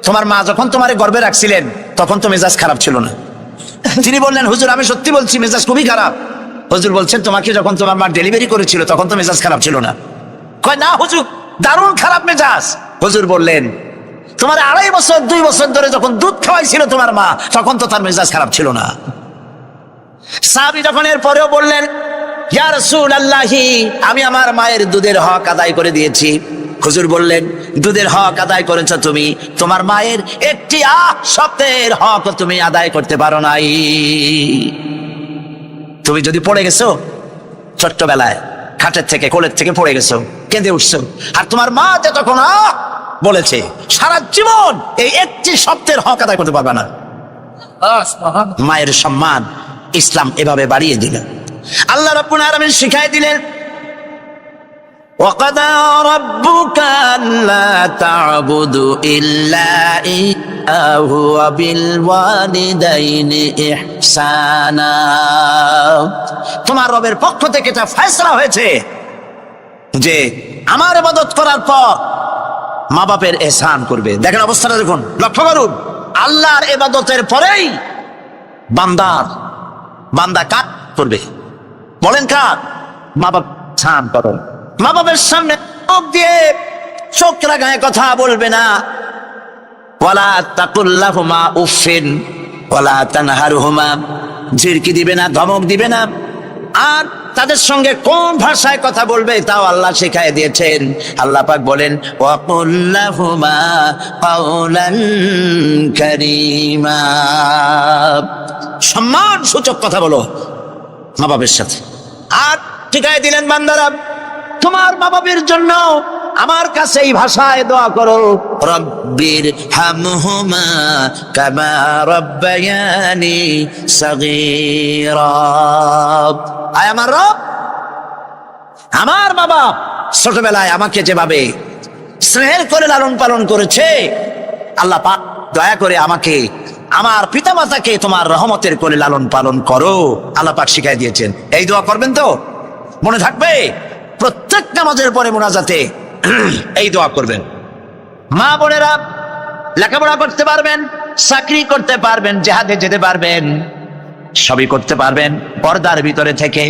তোমার মা যখন তোমার গর্ভে রাখছিলেন তখন তো মেজাজ খারাপ ছিল না? তিনি বললেন, হুজুর আমি সত্যি বলছি, মেজাজ খুবই খারাপ। হুজুর বলছেন, তোমাকে যখন তোমার মা ডেলিভারি করেছিল তখন তো মেজাজ খারাপ ছিল না? কয়, না হুজুর, দারুণ খারাপ মেজাজ। হুজুর বললেন, তোমার 2.5 বছর 2 বছর ধরে যখন দুধ খাওয়াইছিল তোমার মা, তখন তো তার মেজাজ খারাপ ছিল না। সাহাবী যখন এর পরেও বললেন, ইয়া রাসূলুল্লাহ, আমি আমার মায়ের দুধের হক আদায় করে দিয়েছি। হুজুর বললেন, দুধের হক আদায় করেছো তুমি, তোমার মায়ের একটি সপ্তাহের হক তুমি আদায় করতে পারো নাই। তুমি যদি পড়ে গেছো ছোট্টবেলায়, খাটের থেকে কোলের থেকে পড়ে গেছো, কেঁদে উঠছো, আর তোমার মা যে তখন বলেছে, সারা জীবন এই একটি সপ্তাহের হক আদায় করতে পারবে না। মায়ের সম্মান ইসলাম এভাবে বাড়িয়ে দিলেন। আল্লাহ রাব্বুল আলামিন শিখাই দিলেন, ওয়াকাদা রাব্বুকা আল্লা তা'বুদু ইল্লা ইয়্যাহু ওয়া বিল ওয়ালিদাইনি ইহসানা। তোমার রবের পক্ষ থেকে এটা ফয়সালা হয়েছে যে আমার ইবাদত করার পর মা বাপের ইহসান করবে। দেখেন অবস্থাটা, দেখুন, লক্ষ্য করুন, আল্লাহর ইবাদতের পরেই বান্দা কাজ করবে। বলেন কার? মা বাপ ইহসান করো। মা বাপের সামনে চোখ দিয়ে চোখ রাগায় কথা বলবে না। ওয়ালা তাকুল্লাহুমা উফিন ওয়ালা তানহারহুমা, ঝিড়কি দিবে না, ধমক দিবে না। আর তাদের সঙ্গে কোন ভাষায় কথা বলবে তাও আল্লাহ শিখায় দিয়েছেন। আল্লাহ পাক বলেন, ওয়াকুল্লাহুমা কাওলান কারীমা, সম্মান সূচক কথা বলো মা বাবার সাথে। আর শিখায় দিলেন, বান্দারা তোমার মা বাবার জন্য আমার কাছে এই ভাষায় দোয়া করো, রব্বির হামহুমা কামা রাব্বায়ানি সাগীরা। আয় আমার রব, আমার মা বাপ ছোটবেলায় আমাকে যেভাবে স্নেহের করে লালন পালন করেছে, আল্লাহ পাক দয়া করে আমাকে, আমার পিতা মাতাকে তোমার রহমতের করে লালন পালন করো। আল্লাহ পাক শিখাই দিয়েছেন। এই দোয়া করবেন তো? মনে থাকবে? প্রত্যেক নামাজের পরে মোনাজাতে এই দোয়া করবেন। মা বোনেরা লেখাপড়া করতে পারবেন, চাকরি করতে পারবেন, জিহাদে যেতে পারবেন, সবই করতে পারবেন পর্দার ভিতরে থেকে।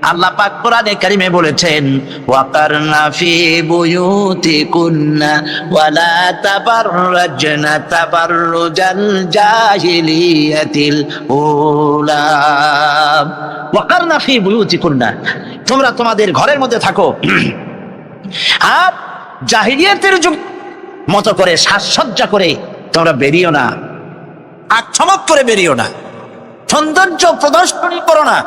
আল্লাহ পাক কোরআনে কারিমে বলেছেন, ওয়াকারনা ফি বুয়ুতিকুন্না ওয়ালা তাবাররাজনা তাবাররুজাল জাহিলিয়াতিল উলা। ওয়াকারনা ফি বুয়ুতিকুন্না, তোমরা তোমাদের ঘরের মধ্যে থাকো আর জাহিলিয়াতের যুগ মতো করে সাজসজ্জা করে তোমরা বেরিও না, আচমক করে বেরিও না, সৌন্দর্য প্রদর্শনী করো না।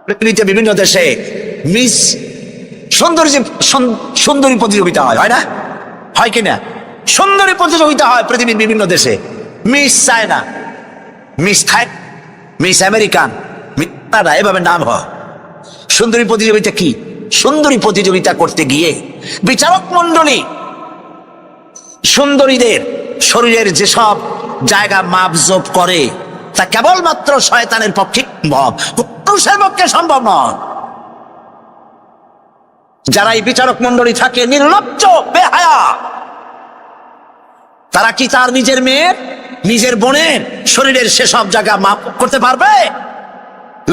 পৃথিবীতে বিভিন্ন দেশে মিস সুন্দরী প্রতিযোগিতা হয় না? হয় কিনা? সুন্দরী প্রতিযোগিতা হয় পৃথিবীর বিভিন্ন দেশে। মিস চায়না, মিস থাই, মিস আমেরিকান, এভাবে নাম হয়। সুন্দরী প্রতিযোগিতা কি? সুন্দরী প্রতিযোগিতা করতে গিয়ে বিচারক মন্ডলী সুন্দরীদের শরীরের যেসব জায়গা মাপজোপ করে তা কেবলমাত্র শয়তানের পক্ষে সম্ভব, পুরুষের পক্ষে সম্ভব নয়। যারা এই বিচারক মন্ডলী থাকে নির্লজ্জ বেহায়া, তারা কি তার নিজের মেয়ের, নিজের বোনের শরীরের সেসব জায়গা মাপ করতে পারবে?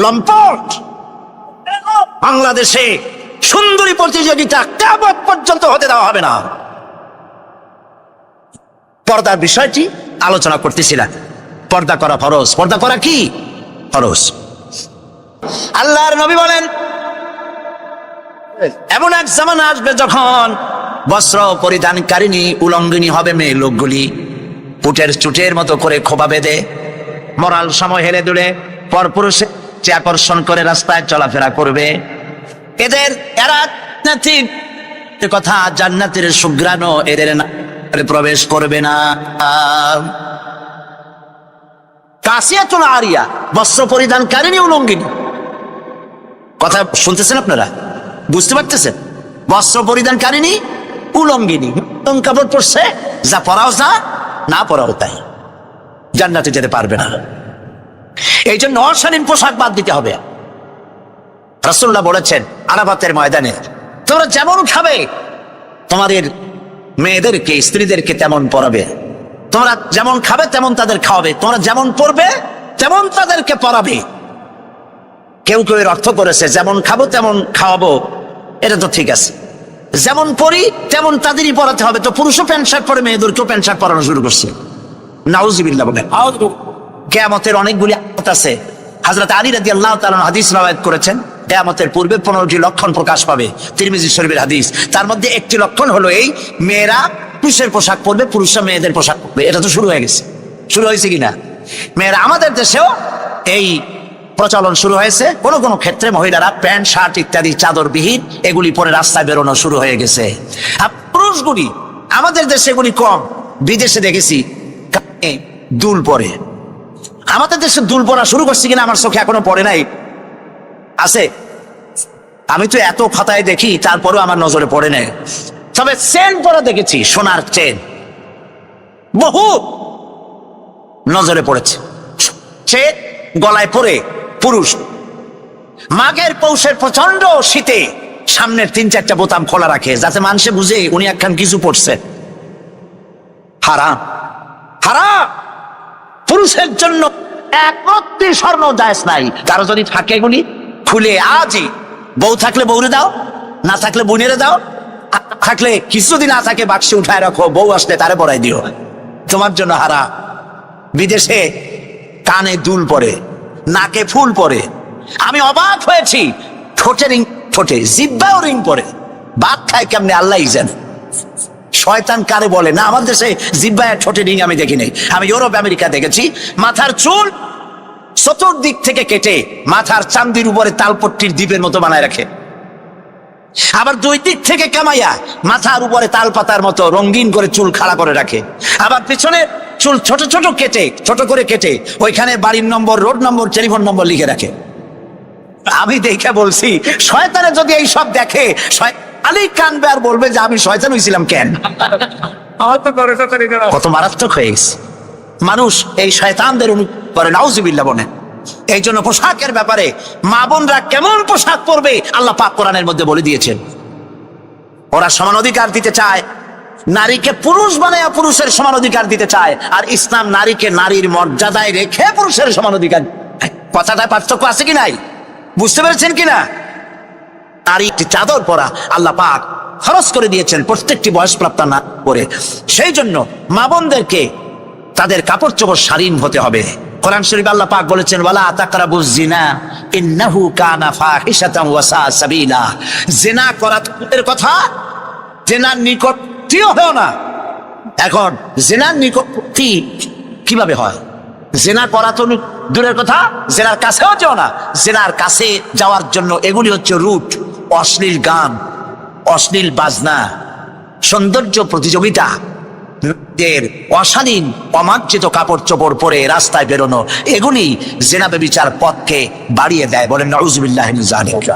লম্পট। বাংলাদেশে সুন্দরী প্রতিযোগিতা কিয়ামত পর্যন্ত হতে দেওয়া হবে না। পর্দার বিষয়টি আলোচনা করতেছিলাম। পর্দা করা ফরজ। পর্দা করা কি ফরজ? আল্লাহর নবী বলেন, এমন এক জামানা আসবে যখন বস্ত্র পরিধানকারিণী উলঙ্গিনী হবে মেয়ে লোকগুলি, পুটের চুটের মতো করে খোপা বেঁধে মরাল সময় হেলে দুলে পরপুরুষে আকর্ষণ করে রাস্তায় চলাফেরা করবে। এরা কথা জান্নাতের সুঘ্রাণও এদের না প্রবেশ করবে না। কাসিয়াতুল আরিয়া, বস্ত্র পরিধানকারিণী উলঙ্গিনী। কথা শুনতেছেন আপনারা? বুঝতে পারতেছেন? বস্ত্র পরিধানকারিণী উলঙ্গিনী, কাপড় পরছে, যা পরাও যা, না পরাও তাই, জান্নাতে যেতে পারবে না। এই জন্য অশালীন পোশাক বাদ দিতে হবে। রাসূলুল্লাহ বলেছেন আরাফাতের ময়দানে, তোমরা যেমন খাবে তোমাদের মেয়েদেরকে, স্ত্রীদেরকে তেমন পরাবে। তোমরা যেমন খাবে তেমন তাদের খাওয়াবে। তোমরা যেমন পরবে তেমন তাদেরকে পরাবে। কেউ কেউ এর অর্থ করেছে যেমন খাবো তেমন খাওয়াবো, এটা তো ঠিক আছে। যেমন পরি তেমন তাদেরই পরাতে হবে। তো পুরুষও প্যান্ট শার্ট পরে মেয়েদেরকেও প্যান্ট শার্ট পরানো শুরু করছে। নাউজুবিল্লাহ বলেন। কিয়ামতের অনেকগুলি আয়াত আছে। হযরত আলী রাদিয়াল্লাহু তাআলা হাদিস রওয়ায়াত করেছেন, কিয়ামতের পূর্বে 15টি লক্ষণ প্রকাশ পাবে, তিরমিজি শরীফের হাদিস। তার মধ্যে একটি লক্ষণ হলো এই, মেয়েরা পুরুষের পোশাক পরবে, পুরুষরা মেয়েদের পোশাক পরবে। এটা তো শুরু হয়ে গেছে। শুরু হয়েছে কিনা? মেয়েরা, আমাদের দেশেও এই প্রচলন শুরু হয়েছে। কোনো কোনো ক্ষেত্রে মহিলারা প্যান্ট শার্ট ইত্যাদি চাদরবিহীন এগুলি পরে রাস্তায় বেরোনো শুরু হয়ে গেছে। আর পুরুষগুলি, আমাদের দেশে এগুলি কম, বিদেশে দেখেছি কানে দুল পরে। আমাদের দেশে দুল পরা শুরু করছে কিনা আমার চোখে এখনো পড়ে নাই। আছে, আমি তো এত খাতায় দেখি তারপরেও আমার নজরে পড়ে নাই। তবে চেন পরা দেখেছি, সোনার চেন বহু নজরে পড়েছে। সে গলায় পরে পুরুষ মাঘের পৌষের প্রচন্ড শীতে সামনের 3-4টা বোতাম খোলা রাখে, যাতে মানুষে বুঝে উনি একখান কিছু পড়ছে। হারাম, হারাম। পুরুষের জন্য একরত্তি স্বর্ণ জায়েজ নাই। কারো যদি থাকে এগুলি খুলে আজই, বউ থাকলে বউরে দাও, না থাকলে বোনেরে দাও, থাকলে কিছু যদি না থাকে বাক্সে উঠায় রাখো, বউ আসলে তারে পরাই দিও, তোমার জন্য হারাম। বিদেশে কানে দুল পরে, নাকে ফুল পরে। আমি অবাক হয়েছি, ঠোঁটে রিং, ঠোঁটে জিহ্বাও রিং পরে। ভাত খায় কেমনে আল্লাহই জানে। শয়তান কারে বলে না, আমার দেশে জিহ্বায় ঠোঁটে রিং আমি দেখি নাই। আমি ইউরোপ আমেরিকা দেখেছি, মাথার চুল চতুর্দিক থেকে কেটে মাথার চান্দির উপরে তালপট্টির দ্বীপের মতো বানায় রাখে। আবার দুই দিক থেকে কামাইয়া মাথার উপরে তাল পাতার মতো রঙিন করে চুল খাড়া করে রাখে। আবার পিছনে চুল ছোট ছোট কেটে, ছোট করে কেটে ওইখানে বাড়ির নম্বর, রোড নম্বর, টেলিফোন নম্বর লিখে রাখে। আমি দেখে বলছি, শয়তানে যদি এই সব দেখে আলী কানবে আর বলবে যে আমি শয়তান হয়েছিলাম কেন। কত মারাত্মক হয়ে গেছে মানুষ এই শয়তানদের করে, নাউজুবিল্লাহ বলেন। এই জন্য পোশাকের ব্যাপারে মা বোনরা কেমন পোশাক পরবে আল্লাহ পাক কোরআনের মধ্যে বলে দিয়েছেন। ওরা সমান অধিকার দিতে চায়, নারীকে পুরুষ বানায়া পুরুষের সমান অধিকার দিতে চায়, আর ইসলাম নারীকে নারীর মর্যাদায় রেখে পুরুষের সমান অধিকার। কথাটায় পার্থক্য আছে কি নাই? বুঝতে পেরেছেন কিনা? আর একটি চাদর পরা আল্লাহ পাক খরচ করে দিয়েছেন প্রত্যেকটি বয়সপ্রাপ্ত না করে। সেই জন্য মা বোনদেরকে তাদের কাপড় চোপড় শালীন হতে হবে। কোরআন শরীফ আল্লাহ পাক বলেছেন, ওয়ালা তাকরাবুজ জিনা ইন্নাহু কানা ফাহিশাতান ওয়া সা সাবিলা। জিনা করার কথা, জিনার নিকটটিও হয় না। এখন জিনার নিকটটি কিভাবে হয়? জিনা করা তো দূরের কথা, জিনার কাছেও যাও না। জিনার কাছে যাওয়ার জন্য এগুলি হচ্ছে রুট, অশ্লীল গান, অশ্লীল বাজনা, সৌন্দর্য প্রতিযোগিতা, অশালীন অমার্জিত কাপড় চোপড় পরে রাস্তায় বেরোনো, এগুলি জিনা ব্যভিচার পথকে বাড়িয়ে দেয়। বলেন নাউযুবিল্লাহি মিন যালিকা।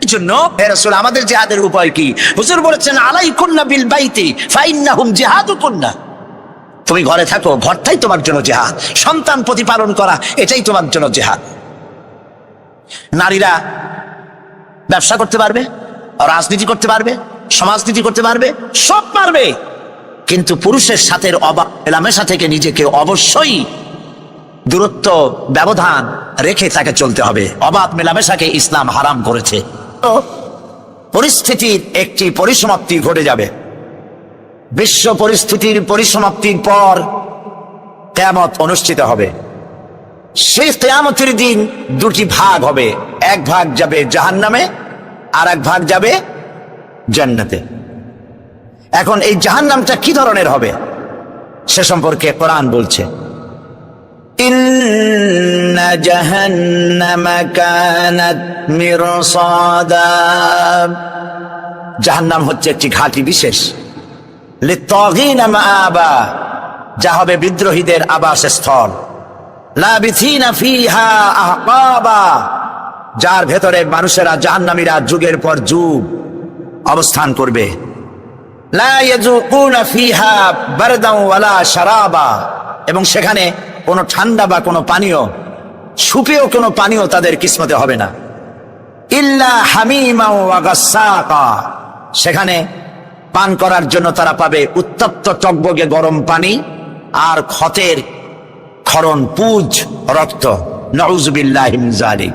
এই জন্য হে রাসূল, আমাদের জিহাদের উপায় কি? হুজুর বলেছেন, আলাইকুন্না বিল বাইতি ফাইন্নাহুম জিহাদুকুন্না। তুমি ঘরে থাকো, ঘরটাই তোমার জন্য জিহাদ। সন্তান প্রতিপালন করা, এটাই তোমার জন্য জিহাদ। নারীরা ব্যবসা করতে পারবে, রাজনীতি করতে পারবে, সমাজনীতি করতে পারবে, সব পারবে, কিন্তু পুরুষের সাথে অবাধ মেলামেশা থেকে নিজেকে অবশ্যই দূরত্ব ব্যবধান রেখে তাকে চলতে হবে। অবাধ মেলামেশাকে ইসলাম হারাম করেছে। তো পরিস্থিতির একটি পরিসমাপ্তি ঘটে যাবে। বিশ্ব পরিস্থিতির পরিসমাপ্তির পর কিয়ামত অনুষ্ঠিত হবে। সেই কিয়ামতের দিন দুটি ভাগ হবে, এক ভাগ যাবে জাহান্নামে, আর এক ভাগ যাবে জান্নাতে। এখন এই জাহান্নামটা কি ধরনের হবে সে সম্পর্কে কোরআন বলছে, ইন্না জাহান্নামা কানাত মিরসাদা। জাহান্নাম হচ্ছে একটি ঘাঁটি বিশেষ, লিত্তাগিনা মাআবা, যা হবে বিদ্রোহীদের আবাসস্থল, লাবিথিনা ফিহা আহকাবা, যার ভেতরে মানুষেরা জাহান্নামীরা যুগের পর যুগ অবস্থান করবে। লা ইয়াযুকুনা ফিহা বারদান ওয়ালা শারাবা, এবং সেখানে কোনো ঠান্ডা বা কোনো পানীয়, সুপেয় কোনো পানীয় তাদের কিসমতে হবে না। ইল্লা হামিমা ওয়া গাসসাকা, সেখানে পান করার জন্য তারা পাবে উত্তপ্ত টকবগে গরম পানি আর ক্ষতের ক্ষরণ পুজ রক্ত। নাউযুবিল্লাহি মিন যালিক।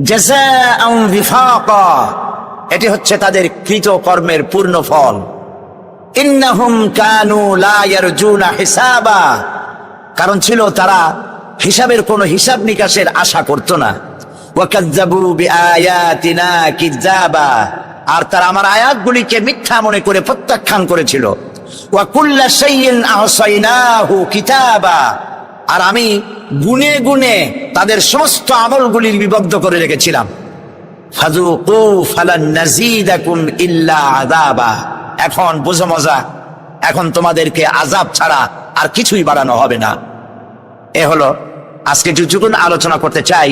জাযাআন ওয়িফাকা, এটি হচ্ছে তাদের কৃত কর্মের পূর্ণ ফল। ইন্নাহুম কানু লা ইয়ারজুনা হিসাবা, কারণ ছিল তারা হিসাবের কোনো হিসাব নিকাশের আশা করত না। ওয়া কাযযাবু বিআয়াতিনা কিযাবা, আর তারা আমার আয়াতগুলিকে মিথ্যা মনে করে প্রত্যাখ্যান করেছিল। ওয়া কুল্লা শাইইন আহসাইনাহু কিতাবা, আর আমি গুনে গুনে তাদের সমস্ত আমলগুলির বিবদ্ধ করে রেখেছিলাম। ফাযুকু ফালান নাযীদাকুম ইল্লা আযাবা, এখন বুঝো মজা, এখন তোমাদেরকে আযাব ছাড়া আর কিছুই বাড়ানো হবে না। এ হলো আজকে যেটুকুন আলোচনা করতে চাই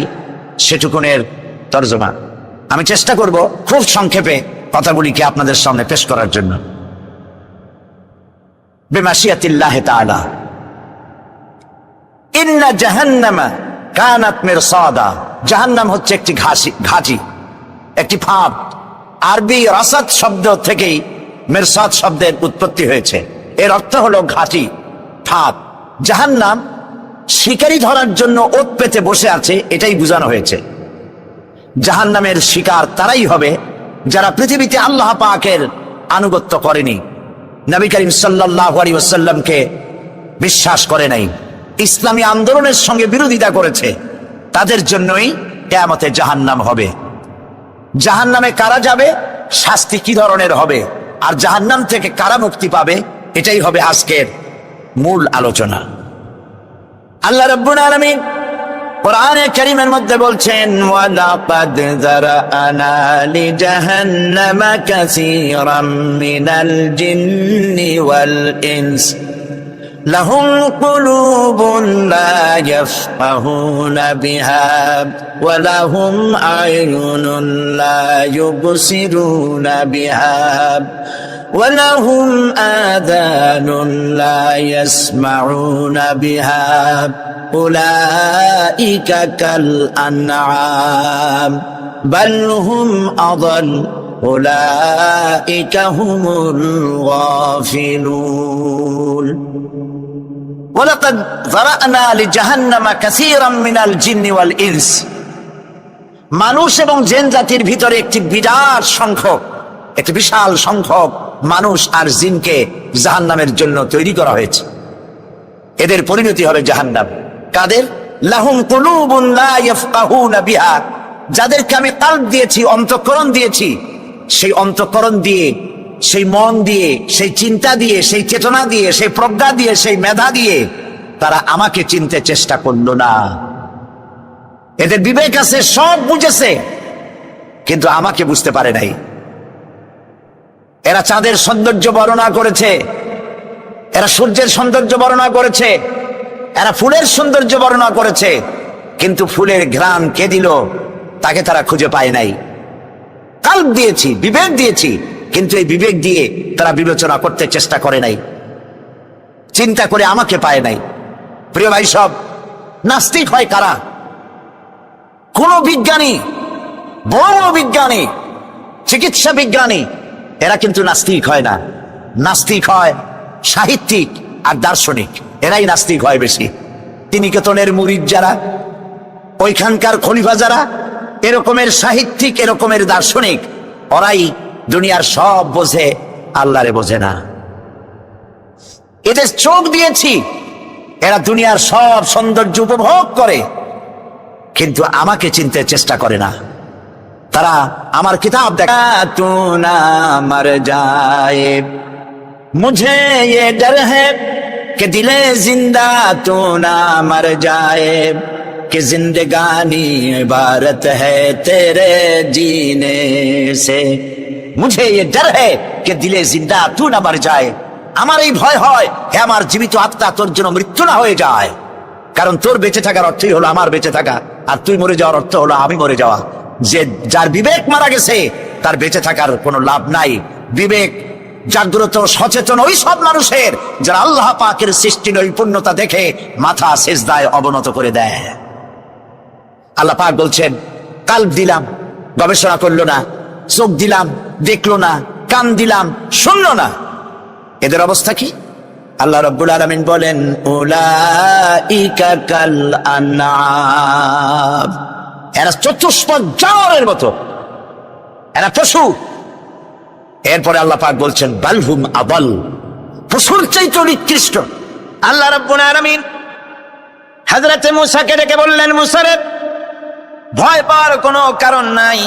সেটুকুনের তরজমা। আমি চেষ্টা করব খুব সংক্ষেপে কথাগুলিকে আপনাদের সামনে পেশ করার জন্য। বিমাশিয়াতিল্লাহি তাআলা। ইন্না জাহান্নামা কানাত মিরসাদা, জাহান্নাম হচ্ছে একটি ঘাঁটি, একটি ফাঁদ। আরবি রাসাদ শব্দ থেকেই মিরসাদ শব্দের উৎপত্তি হয়েছে। এর অর্থ হলো ঘাঁটি, ফাঁদ। জাহান্নাম শিকারী ধরার জন্য ওত পেতে বসে আছে, এটাই বোঝানো হয়েছে। জাহান্নামের শিকার তারাই হবে যারা পৃথিবীতে আল্লাহ পাকের আনুগত্য করেনি, নবী করিম সাল্লাল্লাহু আলাইহি ওয়াসাল্লামকে বিশ্বাস করে নাই, ইসলামী আন্দোলনের সঙ্গে বিরোধিতা করেছে। তাদের জন্যই কিয়ামতে জাহান্নাম হবে। জাহান্নামে কারা যাবে, শাস্তি কি ধরনের হবে, আর জাহান্নাম থেকে কারা মুক্তি পাবে, এটাই হবে আজকের মূল আলোচনা। আল্লাহ রাব্বুল আলামিন কোরআনে কারীমের মধ্যে বলছেন, ওয়ালাকাদ যারানা লিজাহান্নামা কাসীরাম মিনাল জিন্নি ওয়াল ইনস লাহুম কুলুবুন লা ইয়াফকাহুনা বিহা ওয়া লাহুম আ'য়ুনুন লা ইউবসিরুনা বিহা ওয়া লাহুম আযানুন লা ইয়াসমাউনা বিহা উলাইকা কাল আনআম বাল হুম আযাল উলাইকা হুমুল গাফিলুন। ওয়ালাকাদ যারানা লিজাহান্নামা কাসীরাম মিনাল জিন্নি ওয়াল ইনস, মানুষ এবং জিন জাতির ভিতরে একটি বিশাল সংখ্যক মানুষ আর জিনকে জাহান্নামের জন্য তৈরি করা হয়েছে। এদের পরিণতি হবে জাহান্নাম। কাদের? লাহুম কুলুবুন লা ইয়াফকাহুনা বিহা, যাদেরকে আমি কাল্ব দিয়েছি, অন্তঃকরণ দিয়েছি, সেই অন্তঃকরণ দিয়ে, সেই মন দিয়ে, সেই চিন্তা দিয়ে, সেই চেতনা দিয়ে, সেই প্রজ্ঞা দিয়ে, সেই মেধা দিয়ে তারা আমাকে চিনতে চেষ্টা করলো না। এদের বিবেক আছে, সব বুঝেছে, কিন্তু আমাকে বুঝতে পারে নাই। এরা চাঁদের সৌন্দর্য বর্ণনা করেছে, এরা সূর্যের সৌন্দর্য বর্ণনা করেছে, এরা ফুলের সৌন্দর্য বর্ণনা করেছে, কিন্তু ফুলের ঘ্রাণ কে দিল তাকে তারা খুঁজে পায় নাই। কাল্ব দিয়েছি, বিবেক দিয়েছি, কিন্তু এই বিবেক দিয়ে তারা বিবেচনা করতে চেষ্টা করে নাই, চিন্তা করে আমাকে পায় নাই। প্রিয় ভাই, সব নাস্তিক হয় কারা? কোন বিজ্ঞানী, বড় বড় বিজ্ঞানী, চিকিৎসা বিজ্ঞানী, এরা কিন্তু নাস্তিক হয় না। নাস্তিক হয় সাহিত্যিক আর দার্শনিক, এরাই নাস্তিক হয় বেশি। নিকেতনের মুরিদ যারা, ওইখানকার খলিফা যারা, এরকমের সাহিত্যিক, এরকমের দার্শনিক, ওরাই দুনিয়ার সব বোঝে, আল্লাহরে বোঝে না। এদের চোখ দিয়েছি, এরা দুনিয়ার সব সৌন্দর্য উপভোগ করে, কিন্তু আমাকে চিনতে চেষ্টা করে না। তারা আমার কিতাব দেখা তু না মর যায়, মুঝে ये डर है कि दिले जिंदा तू ना मर जाए, कि जिंदगानी इबारत है तेरे जीने से, मुझे ये डर है कि दिले जिंदा तू ना मर जाए। আমার এই ভয় হয়, হে আমার জীবিত আত্মা, তোর জন্য মৃত্যু না হয়ে যায়। কারণ তোর বেঁচে থাকার অর্থই হলো আমার বেঁচে থাকা, আর তুই মরে যাওয়ার অর্থ হলো আমি মরে যাওয়া। যে যার বিবেক মারা গেছে তার বেঁচে থাকার কোনো লাভ নাই। বিবেক জাগ্রত সচেতন ওই সব মানুষের যারা আল্লাহ পাকের সৃষ্টি নৈপুণ্যতা দেখে মাথা সিজদায় অবনত করে দেয়। আল্লাহ পাক বলছেন, কাল্ব দিলাম, গবেষণা করলো না, চোখ দিলাম, দেখলো না, কান দিলাম, শুনলো না। এদের অবস্থা কি? আল্লাহ রাব্বুল আলামিন বলেন, উলাইকা কাল আনআম, এরা চতুষ্পদ জানোয়ারের মতো, এরা পশু। এরপরে আল্লাহ পাক বলছেন, বালহুম আদাল, পশুর চাইতে নিকৃষ্ট। আল্লাহ রাব্বুল আলামিন হযরতে মূসাকে ডেকে বললেন, মূসা রে, ভয় পাওয়ার কোনো কারণ নাই।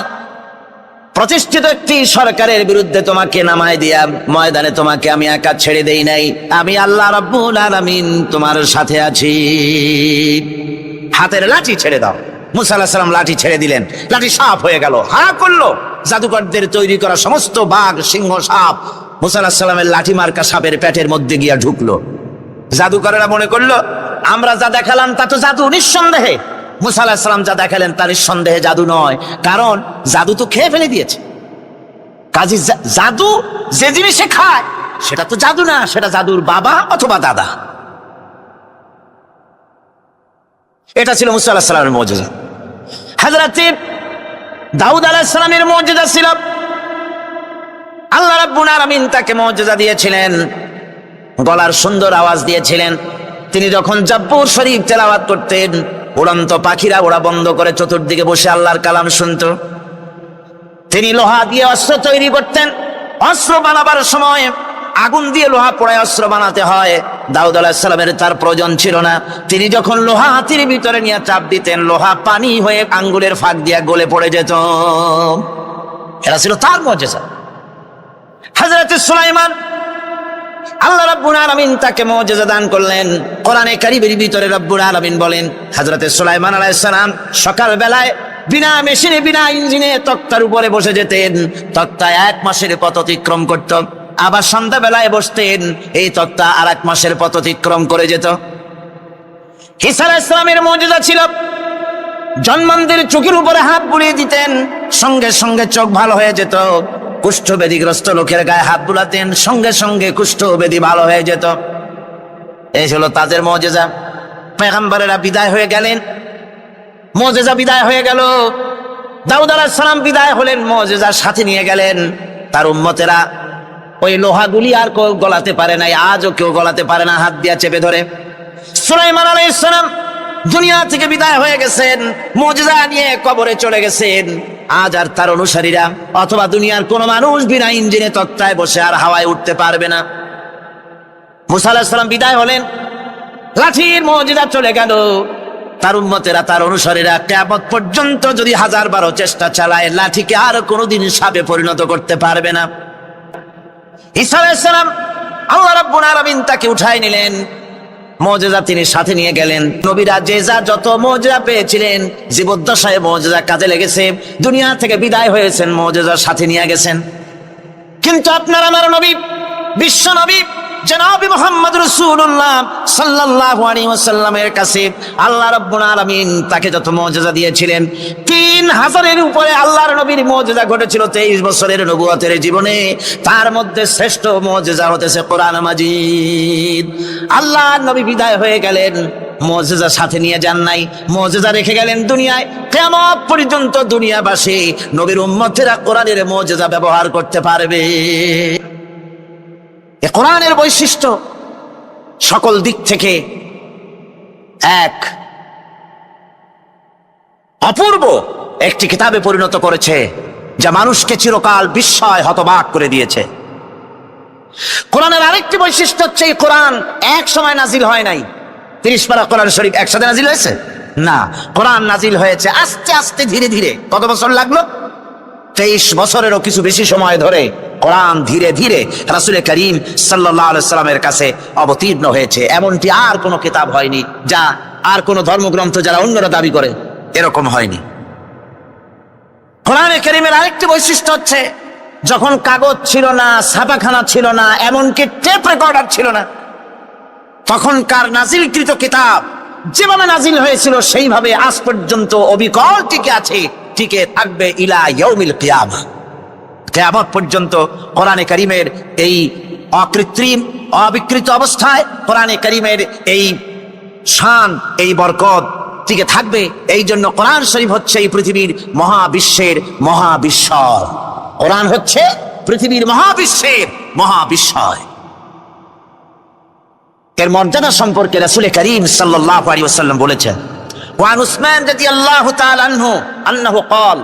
প্রতিষ্ঠিত একটি সরকারের বিরুদ্ধে তোমাকে নামায় দিয়া ময়দানে তোমাকে আমি একা ছেড়ে দেই নাই। আমি আল্লাহ রাব্বুল আলামিন তোমার সাথে আছি। হাতের লাঠি ছেড়ে দাও। মূসা আলাইহিস সালাম লাঠি ছেড়ে দিলেন, লাঠি সাপ হয়ে গেল, হা করলো। জাদুকরদের তৈরি করা সমস্ত বাঘ, সিংহ, সাপ মূসা আলাইহিস সালামের লাঠি মার্কা সাপের পেটের মধ্যে গিয়া ঢুকলো। জাদুকরেরা মনে করলো আমরা যা দেখালাম তা তো জাদু। নিঃসন্দেহে মূসা আলাইহিস সালাম যা দেখালেন তা নিঃসন্দেহে জাদু নয়, কারণ জাদু তো খেয়ে ফেলে দিয়েছে। কাজী জাদু যে জিনিসে খায় সেটা তো জাদু না, সেটা জাদুর বাবা অথবা দাদা। এটা ছিল মূসা আলাইহিস সালামের মুজিজা। হযরত দাউদ আলাইহিস সালামের মুজিজা ছিল, আল্লাহ রাব্বুল আলামিন তাকে মুজিজা দিয়েছিলেন, গলার সুন্দর আওয়াজ দিয়েছিলেন। তিনি যখন জাব্বুর শরীফ তেলাওয়াত করতেন, উড়ন্ত পাখিরা ওরা বন্ধ করে চতুর্দিকে বসে আল্লাহর কালাম শুনত। তিনি লোহা দিয়ে অস্ত্র তৈরি করতেন। অস্ত্র বানাবার সময় আগুন দিয়ে লোহা পোড়ায় অস্ত্র বানাতে হয়। দাউদ আলাইহিস সালামের তার প্রয়োজন ছিল না। তিনি যখন লোহা হাতির ভিতরে নিয়ে চাপ দিতেন, লোহা পানি হয়ে আঙ্গুলের ফাঁক দিয়ে গলে পড়ে যেত। এরা ছিল তার মুজিজা। হযরত সুলাইমান, আল্লাহ রাব্বুল আলামিন তাকে মুজিজা দান করলেন। কোরআনে কারীমের ভিতরে রাব্বুল আলামিন বলেন, হযরত সুলাইমান আলাইহিস সালাম সকাল বেলায় বিনা মেশিনে, বিনা ইঞ্জিনে তক্তার উপরে বসে যেতেন। তক্তা 1 মাসের পথ অতিক্রম করত। আবার সন্ধ্যা বেলায় বসতেন, এই তক্তা আর 1 মাসের পথ অতিক্রম করে যেত। ঈসা আলাইহিস সালামের মুজিজা ছিল, জন্মান্ধের চোখের উপরে হাত বুলিয়ে দিতেন, সঙ্গে সঙ্গে চোখ ভালো হয়ে যেত। কুষ্ঠব্যাধিগ্রস্ত লোকের গায়ে হাত বুলাতেন, সঙ্গে সঙ্গে কুষ্ঠব্যাধি ভালো হয়ে যেত। এই ছিল তাদের মুজিজা। পয়গম্বরেরা বিদায় হয়ে গেলেন, মুজিজা বিদায় হয়ে গেল। দাউদ আলাইহিস সালাম বিদায় হলেন, মুজিজা সাথে নিয়ে গেলেন। তার উম্মতেরা ওই লোহাগুলি আর কেউ গলাতে পারে নাই, আজও কেউ গলাতে পারে না, হাত দিয়া চেপে ধরে। সুলাইমান আলাইহিস সালাম দুনিয়া থেকে বিদায় হয়ে গেছেন, মুজিজা নিয়ে কবরে চলে গেছেন। আজ আর তার অনুসারীরা অথবা দুনিয়ার কোন মানুষ বিনা ইঞ্জিনে তক্তায় বসে আর হাওয়ায় উঠতে পারবে না। মুসা আলাইহিস সালাম বিদায় হলেন, লাঠির মুজিজা চলে গেল। তার উম্মতেরা, তার অনুসারীরা কিয়ামত পর্যন্ত যদি 1000 চেষ্টা চালায়, লাঠিকে আর কোনোদিন সাপে পরিণত করতে পারবে না। ঈসা আলাইহিস সালাম, আল্লাহ রাব্বুল আলামিন তাকে উঠায় নিলেন, মুজিজা তিনি সাথে নিয়ে গেলেন। নবীরা যে যত মুজিজা পেয়েছিলেন, জীবদ্দশায় মুজিজা কাজে লেগেছে, দুনিয়া থেকে বিদায় হয়েছেন, মুজিজা সাথে নিয়ে গেছেন। কিন্তু আপনার আমার নবী, বিশ্ব নবী জনাব মুহাম্মদ রাসূলুল্লাহ সাল্লাল্লাহু আলাইহি ওয়াসাল্লামের কাছে আল্লাহ রাব্বুল আলামিন তাকে যত মুজিজা দিয়েছিলেন, 3000-এর উপরে আল্লাহর নবীর মুজিজা ঘটেছিল 23 বছরের নবুয়তের জীবনে। তার মধ্যে শ্রেষ্ঠ মুজিজা হতেছে কোরআন মাজিদ। আল্লাহর নবী বিদায় হয়ে গেলেন, মুজিজা সাথে নিয়ে যান নাই, মুজিজা রেখে গেলেন দুনিয়ায়। কিয়ামত পর্যন্ত দুনিয়াবাসী নবীর উম্মতেরা কোরআনের মুজিজা ব্যবহার করতে পারবে। এ কোরআনের বৈশিষ্ট্য সকল দিক থেকে এক অপূর্ব একটি কিতাবে পরিণত করেছে, যা মানুষকে চিরকাল বিস্ময় হতবাক করে দিয়েছে। কোরআনের আরেকটি বৈশিষ্ট্য হচ্ছে, এই কোরআন এক সময় নাজিল হয় নাই। 30 পারা কোরআন শরীফ একসাথে নাজিল হয়েছে না, কোরআন নাজিল হয়েছে আস্তে আস্তে, ধীরে ধীরে। কত বছর লাগলো? 23 বছরেরও কিছু বেশি সময় ধরে কোরআন ধীরে ধীরে রাসূল করিম সাল্লাল্লাহু আলাইহি সাল্লামের কাছে অবতীর্ণ হয়েছে। এমনটি আর কোনো কিতাব হয়নি, যা আর কোনো ধর্মগ্রন্থ যারা অন্যরা দাবি করে এরকম হয়নি। কোরআনে কারীমের আরেকটি বৈশিষ্ট্য হচ্ছে, যখন কাগজ ছিল না, ছাপাখানা ছিল না, এমনকি টেপ রেকর্ডার ছিল না, তখনকার নাজিলকৃত কিতাব যেভাবে নাজিল হয়েছিল সেইভাবে আজ পর্যন্ত অবিকল টিকে আছে, টিকে থাকবে ইলা ইয়াউমিল কিয়ামা। কিয়ামত পর্যন্ত কোরআনে কারীমের এই অকৃত্রিম অবিকৃত অবস্থায় কোরআনে কারীমের এই শান, এই বরকত টিকে থাকবে। এই জন্য কোরআন শরীফ হচ্ছে এই পৃথিবীর মহাবিশ্বের মহাবিস্ময়। কোরআন হচ্ছে পৃথিবীর মহাবিশ্বের মহাবিস্ময়। এর মর্যাদা সম্পর্কে রাসূল করিম সাল্লাল্লাহু আলাইহি ওয়াসাল্লাম বলেছেন, ওয়ান উসমান রাদিয়াল্লাহু তাআলা আনহু আন্নাহু ক্বাল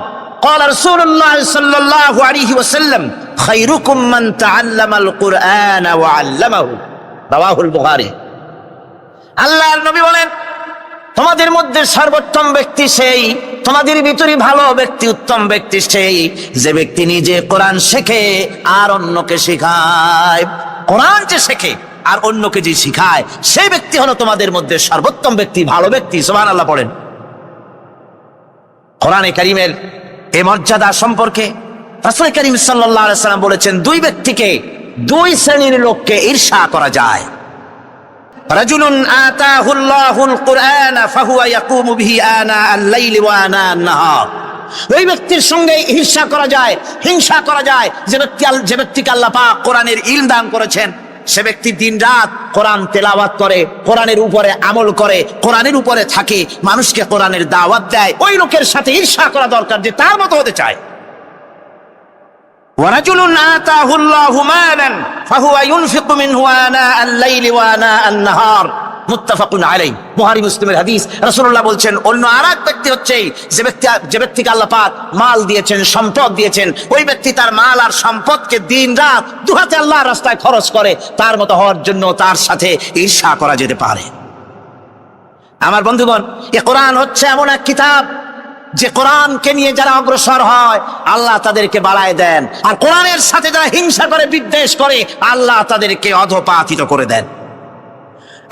قال رسول الله صلى الله عليه وسلم خيركم من تعلم القرآن وعلمه رواه البخاري। আল্লাহর নবী বলেন, তোমাদের মধ্যে সর্বোত্তম ব্যক্তি সেই, তোমাদের ভিতরে ভালো ব্যক্তি, উত্তম ব্যক্তি সেই, যে ব্যক্তি নিজে কোরআন শেখে আর অন্যকে শেখায়। কোরআন যে শেখে আর অন্যকে যে শেখায়, সেই ব্যক্তি হলো তোমাদের মধ্যে সর্বোত্তম ব্যক্তি, ভালো ব্যক্তি। সুবহানাল্লাহ পড়েন। কোরআনে কারীমের এই মর্যাদা সম্পর্কে রাসূল করিম সাল্লাল্লাহু আলাইহি ওয়াসাল্লাম বলেছেন, দুই ব্যক্তিকে, দুই শ্রেণীর লোককে ঈর্ষা করা যায়। রাজুলুন আতাহুল্লাহুল কুরআন ফাহুয়া ইয়াকুমু বিহি আনা আল-লাইলি ওয়া আনা আন-নাহার। ওই ব্যক্তির সঙ্গে ঈর্ষা করা যায়, হিংসা করা যায়, যে ব্যক্তিকে আল্লাহ পাক কোরআনের ইলম দান করেছেন, সে ব্যক্তি দিন রাত কোরআন তেলাওয়াত করে, কোরআনের উপরে আমল করে, কোরআনের উপরে থাকে, মানুষকে কোরআনের দাওয়াত দেয়। ওই লোকের সাথে ঈর্ষা করা দরকার, যে তার মতো হতে চায়। ওয়ারাজুলুন আতাহুল্লাহু মালান ফাহুয়া ইউনফিকু মিনহু আনা আল-লাইলি ওয়া আনা আন-নাহার মুত্তাফাকুন আলাইহি। বুখারী মুসলিমের হাদিস। রাসূলুল্লাহ বলছেন, অন্য আরেক ব্যক্তি হচ্ছে যে ব্যক্তিকে আল্লাহ পাক মাল দিয়েছেন, সম্পদ দিয়েছেন, ওই ব্যক্তি তার মাল আর সম্পদকে দিন রাত দুহাতে আল্লাহর রাস্তায় খরচ করে। তার মতো হওয়ার জন্য তার সাথে ঈর্ষা করা যেতে পারে। আমার বন্ধুগণ, এই কোরআন হচ্ছে এমন এক কিতাব, যে কোরআনকে নিয়ে যারা অগ্রসর হয় আল্লাহ তাদেরকে বাড়ায় দেন, আর কোরআনের সাথে যারা হিংসা করে, বিদ্বেষ করে, আল্লাহ তাদেরকে অধঃপাতিত করে দেন।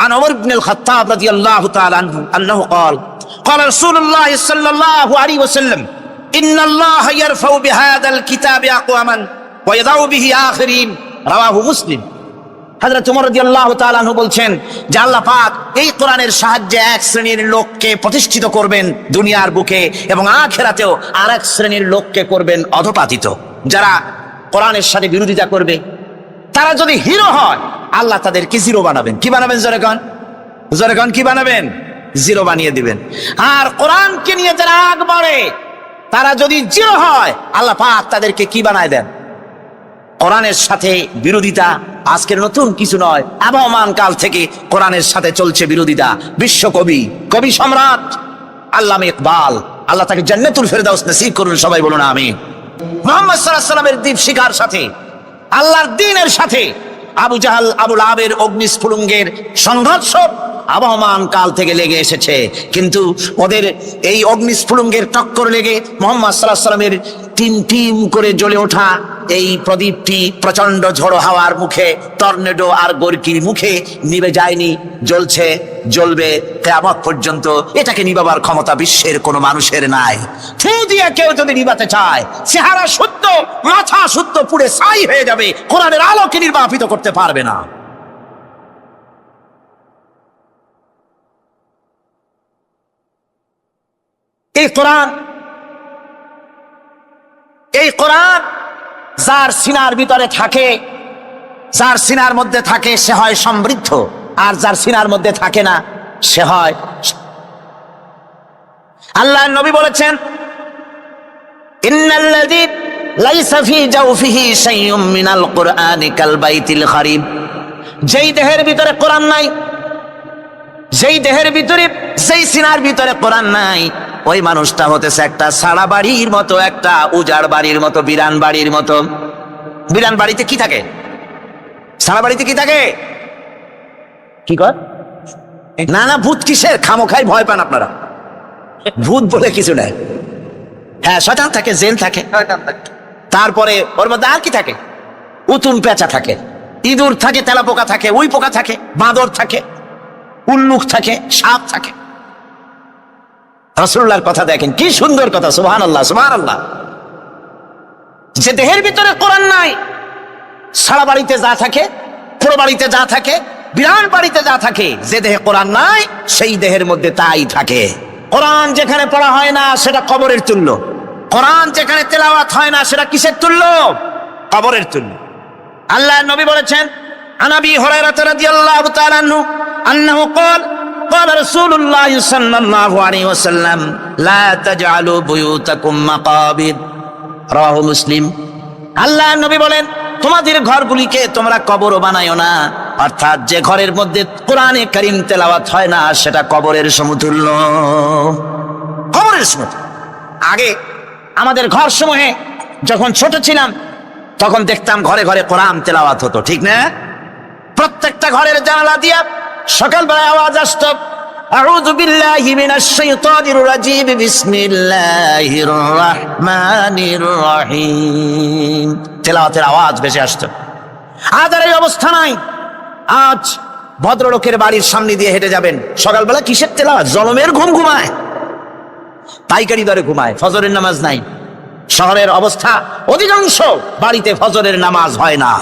عن عمر بن الخطاب رضي الله تعالى عنه أنه قال قال رسول الله صلى الله عليه وسلم إن الله يرفع بهذا الكتاب أقواما ويضع به آخرين رواه مسلم। হযরত ওমর রাদিয়াল্লাহু তাআলা আনহু বলছেন যে আল্লাহ পাক এই কোরআনের সাহায্যে এক শ্রেণীর লোককে প্রতিষ্ঠিত করবেন দুনিয়ার বুকে, এবং আখিরাতেও আরেক শ্রেণীর লোককে করবেন অধঃপাতিত। যারা কোরআনের সাথে বিরোধিতা করবে, তারা যদি হিরো হয়, আল্লাহ তাদেরকে জিরো বানাবেন। কি বানাবেন? জোরে গান কি বানাবেন? জিরো বানিয়ে দিবেন। আর কোরআনকে নিয়ে যারা আগ বাড়ে, তারা যদি জিরো হয়, আল্লাহ পাক তাদেরকে কি বানায় দেন? কোরআনের সাথে বিরোধিতা আজকের নতুন কিছু নয়, আবহমান কাল থেকে কোরআনের সাথে চলছে বিরোধিতা। বিশ্বকবি, কবি সম্রাট আল্লামা ইকবাল, আল্লাহ তাকে জান্নাতুল ফেরদাউস নসিব করুন, সবাই বলুন আমিন। মুহাম্মদ সাল্লাল্লাহু আলাইহি ওয়াসাল্লামের দ্বীপ শিখার সাথে, আল্লাহর দ্বীনের সাথে আবু জাহাল, আবু লাহাবের অগ্নিস্ফুলিঙ্গের সংঘর্ষ আবহমান কাল থেকে লেগে এসেছে, কিন্তু ওদের এই অগ্নিস্ফুলিঙ্গের টক্কর লেগে মুহাম্মদ সাল্লাল্লাহু আলাইহি ওয়াসাল্লামের টিম টিম করে জ্বলে ওঠা এই প্রদীপটি প্রচন্ড ঝড়ো হাওয়ার মুখে, টর্নেডো আর গর্কির মুখে নিভে যায়নি, জ্বলছে, জ্বলবে কিয়ামত পর্যন্ত। এটাকে নিভাবার ক্ষমতা বিশ্বের কোনো মানুষের নাই। ফু দিয়ে কেউ যদি নিভাতে চায়, চেহারা শুদ্ধ, মাথা শুদ্ধ, পুড়ে ছাই হয়ে যাবে, কোরআনের আলোকে নির্বাপিত করতে পারবে না। এই কোরআন যার সিনার ভিতরে থাকে, যার সিনার মধ্যে থাকে সে হয় সমৃদ্ধ, আর যার সিনার মধ্যে থাকে না সে হয়। আল্লাহর নবী বলেছেন, ইন্নাল্লাযী লাইসা ফী জাওফিহি শাইউম মিনাল কুরআনি কাল বাইতিল খারিব। যেই দেহের ভিতরে কোরআন নাই, যেই দেহের ভিতরে, যেই সিনার ভিতরে কোরআন নাই, ওই মানুষটা হতেছে একটা সারা বাড়ির মতো, একটা উজাড় বাড়ির মতো, বিরান বাড়ির মতো। বিরান বাড়িতে কি থাকে? সারা বাড়িতে কি থাকে? কি কর না না, ভূত কিসের? খামোখাই ভয় পান আপনারা। ভূত বলে কিছু নাই। হ্যাঁ, শয়তান থাকে, জেন থাকে, তারপরে ওর মধ্যে আর কি থাকে? উতুম পেঁচা থাকে, ইঁদুর থাকে, তেলাপোকা থাকে, উই পোকা থাকে, বাঁদর থাকে, উল্লুক থাকে, সাপ থাকে। রাসূলুল্লাহর কথা দেখেন, কি সুন্দর কথা, সুবহানাল্লাহ সুবহানাল্লাহ। যে দেহের ভিতরে কোরআন নাই, সারা বাড়িতে যা থাকে, পুরো বাড়িতে যা থাকে, বিরান বাড়িতে যা থাকে, যে দেহে কোরআন নাই সেই দেহের মধ্যে তাই থাকে। কোরআন যেখানে পড়া হয় না সেটা কবরের তুল্য, কোরআন যেখানে তেলাওয়াত হয় না সেটা কিসের তুল্য? কবরের তুল্য। আল্লাহর নবী বলেছেন, আনাবি হুরায়রা রাদিয়াল্লাহু তাআলা আনহু আন্নাহু ক্বাল قال رسول الله صلى الله عليه وسلم لا تجعلوا بيوتكم مقابر رواه মুসলিম। আল্লাহর নবী বলেন, তোমাদের ঘরগুলিকে তোমরা কবর বানায়ো না, অর্থাৎ যে ঘরের মধ্যে কোরআনে কারীম তেলাওয়াত হয় না সেটা কবরের সমতুল্য, কবরের সমতুল্য। আগে আমাদের ঘর সমূহে যখন ছোট ছিলাম তখন দেখতাম ঘরে ঘরে কোরআন তেলাওয়াত হতো, ঠিক না? প্রত্যেকটা ঘরের জানালা দিয়া সকালবেলায় আওয়াজ আসতো, আউযু বিল্লাহি মিনাশ শাইতানির রাজিম, বিসমিল্লাহির রহমানির রহিম, তেলাওয়াতের আওয়াজ ভেসে আসতো। আজ আর এই অবস্থা নাই। আজ ভদ্রলোকের বাড়ির সামনে দিয়ে হেঁটে যাবেন, সকালবেলা কিসের তেলাওয়াত? জলমের ঘুম ঘুমায়, পাইকারি দরে ঘুমায়, ফজরের নামাজ নাই। শহরের অবস্থা, অধিকাংশ বাড়িতে ফজরের নামাজ হয় না।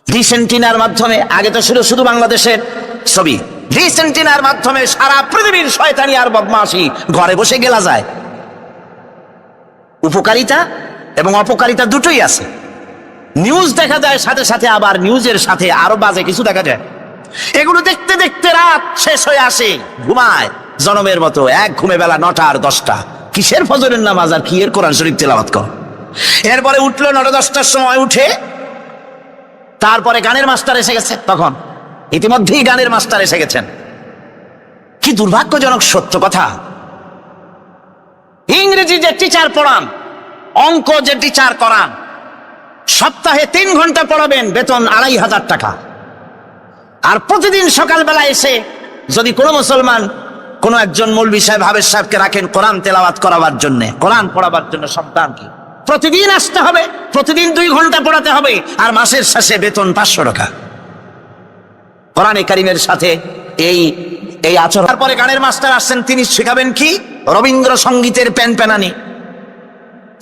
রিসেন্টিনার মাধ্যমে, আগে তো ছিল শুধু বাংলাদেশের ছবি, রিসেন্টিনার মাধ্যমে সারা পৃথিবীর শয়তানি আর বদমাশি ঘরে বসে গেলা যায়। উপকারিতা এবং অপকারিতা দুটোই আছে। নিউজ দেখা যায়, সাথে সাথে আবার নিউজের সাথে আরো বাজে কিছু দেখা যায়। এগুলো দেখতে দেখতে রাত শেষ হয়ে আসে, ঘুমায় জনমের মতো, এক ঘুমে বেলা 9টা আর 10টা। কিসের ফজরের নামাজ আর কি এর কোরআন শরীফ তেলাওয়াত কর? এরপরে উঠলো 9টা 10টার সময়, উঠে তারপরে গানের মাস্টার এসে গেছে। তখন ইতিমধ্যেই গানের মাস্টার এসে গেছেন। কি দুর্ভাগ্যজনক সত্য কথা, ইংরেজি যে টিচার পড়ান, অঙ্ক যে টিচার করান, সপ্তাহে 3 ঘন্টা পড়াবেন, বেতন 2500 টাকা। আর প্রতিদিন সকালবেলা এসে যদি কোনো মুসলমান, কোনো একজন মৌলভী সাহেব, হাফেজ সাহেবকে রাখেন কোরআন তেলাওয়াত করাবার জন্য, কোরআন পড়াবার জন্য, সন্তানকে প্রতিদিন আসতে হবে, প্রতিদিন 2 ঘন্টা পড়াতে হবে, আর মাসের শেষে বেতন 500 টাকা। কোরআনে কারীমের সাথে এই এই আচরণ। তারপরে গানের মাস্টার আসছেন, তিনি শেখাবেন কি? রবীন্দ্রসঙ্গীতের প্যানপ্যানানি,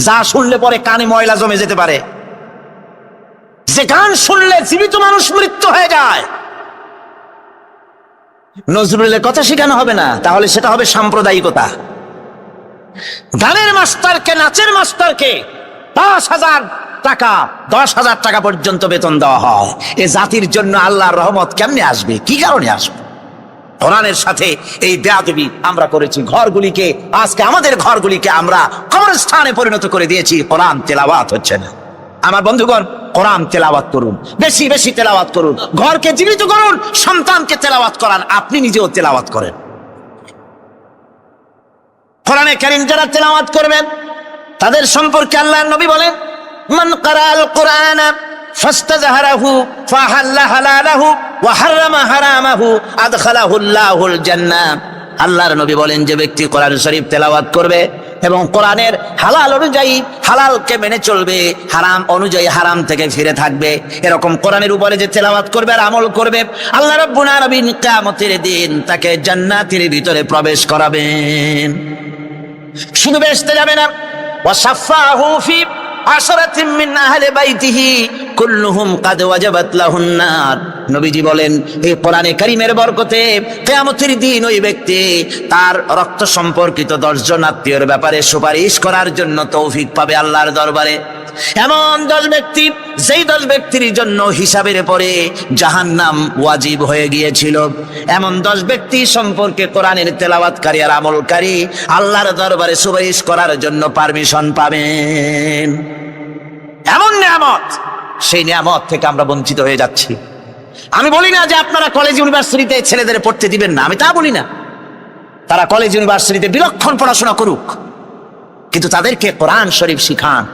যা শুনলে পরে কানে ময়লা জমে যেতে পারে, যে গান শুনলে জীবিত মানুষ মৃত্যু হয়ে যায়। নজরুলের কথা শেখানো হবে না, তাহলে সেটা হবে সাম্প্রদায়িকতা। গানের মাস্টারকে, নাচের মাস্টারকে 10,000 টাকা, 10,000 টাকা পর্যন্ত বেতন দেওয়া হয়। এ জাতির জন্য আল্লাহর রহমত কেমনে আসবে? কি কারণে আসবে? কোরআনের সাথে এই বেয়াদবি আমরা করেছি। ঘরগুলিকে, আজকে আমাদের ঘরগুলিকে আমরা কবরস্থানে পরিণত করে দিয়েছি। কোরআন তেলাওয়াত হচ্ছে না। আমার বন্ধুগণ, কোরআন তেলাওয়াত করুন, বেশি বেশি তেলাওয়াত করুন, ঘরকে জীবিত করুন, সন্তানকে তেলাওয়াত করান, আপনি নিজেও তেলাওয়াত করেন। কোরআনে কারীম যারা তেলাওয়াত করবেন তাদের সম্পর্কে আল্লাহর নবী বলেন, মান ক্বারাআল কুরআনা ফাস্তাযহারাহু ফাহাল্লা হালালাহু ওয়া হারামা হারামাহু আদখালাহুল্লাহুল জান্নাহ। আল্লাহর নবী বলেন, যে ব্যক্তি কোরআন শরীফ তেলাওয়াত করবে এবং কোরআনের হালাল অনুযায়ী হালালকে মেনে চলবে, হারাম অনুযায়ী হারাম থেকে ফিরে থাকবে, এরকম কোরআনের উপরে যে তেলাওয়াত করবে আর আমল করবে, আল্লাহ রাব্বুল আলামিন কিয়ামতের দিন তাকে জান্নাতের ভিতরে প্রবেশ করাবেন। শুধু বেহেশতে যাবে না, ওয়াসাফাহু ফি আশরাতিন মিন আহলি বাইতিহি কুল্লুহুম কাদ ওয়াজাবাত লাহুন নার। নবীজি বলেন, এই কোরআনে কারীমের বরকতে কিয়ামতের দিন ওই ব্যক্তি তার রক্ত সম্পর্কিত 10 জন আত্মীয়র ব্যাপারে সুপারিশ করার জন্য তৌফিক পাবে আল্লাহর দরবারে। এমন 10 ব্যক্তি, যেই 10 ব্যক্তির জন্য হিসাবের পরে জাহান্নাম ওয়াজিব হয়ে গিয়েছিল, এমন 10 ব্যক্তি সম্পর্কে কোরআনের তেলাওয়াতকারী আর আমলকারী আল্লাহর দরবারে সুপারিশ করার জন্য পারমিশন পাবেন। এমন নিয়ামত, সেই নিয়ামত থেকে আমরা বঞ্চিত হয়ে যাচ্ছি। আমি বলি না যে আপনারা কলেজ ইউনিভার্সিটিতে ছেলেদের পড়তে দিবেন না, আমি তা বলি না। তারা কলেজ ইউনিভার্সিটিতে বিলক্ষণ পড়াশোনা করুক, কিন্তু তাদেরকে কোরআন শরীফ শিখান।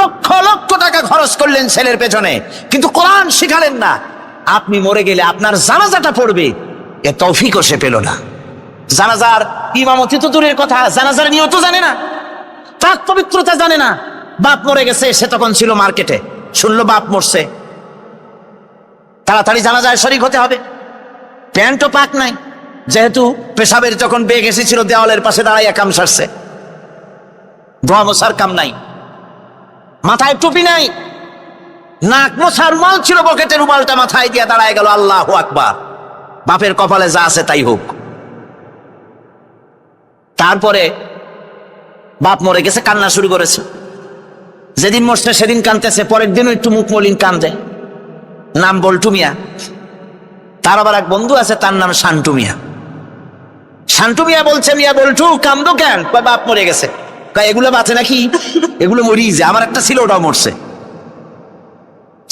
লক্ষ লক্ষ টাকা খরচ করলেন ছেলের পেছনে, কিন্তু কোরআন শিখালেন না। আপনি মরে গেলে আপনার জানাজাটা পড়বে, এ তৌফিকও সে পেল না। জানাজার ইমামতি তো দূরের কথা, জানাজার নিয়ত জানে না, পাক পবিত্রতা জানে না। বাপ মরে গেছে, সে তখন ছিল মার্কেটে, শুনলো বাপ মরছে, তাড়াতাড়ি জানাজায় শরীক হতে হবে। প্যান্টও পাক নাই, যেহেতু পেশাবের যখন বেগ এসেছিল দেওয়ালের পাশে দাঁড়াইয়া কাম সারছে, ধোয়া মোছার কাম নাই, মাথায় টুপি নাই, নাক মোছার রুমাল ছিল পকেটের, রুমালটা মাথায় দিয়ে দাঁড়ায় গেল। আল্লাহু আকবার। বাপের কপালে যা আছে তাই হোক। তারপরে বাপ মরে গেছে, কান্না শুরু করেছে। যেদিন মরছে সেদিন কানতেছে, পরের দিনও একটু মুখ মলিন কান্দে। নাম বল্টু মিয়া। তার আবার এক বন্ধু আছে, তার নাম শান্টু মিয়া। শান্টু মিয়া বলছে, মিয়া বল্টু কান্দো কেন? বাপ মরে গেছে। এগুলো বাঁচে নাকি? এগুলো মরিয়ে যায়। আমার একটা ছিল, ওটাও মরছে।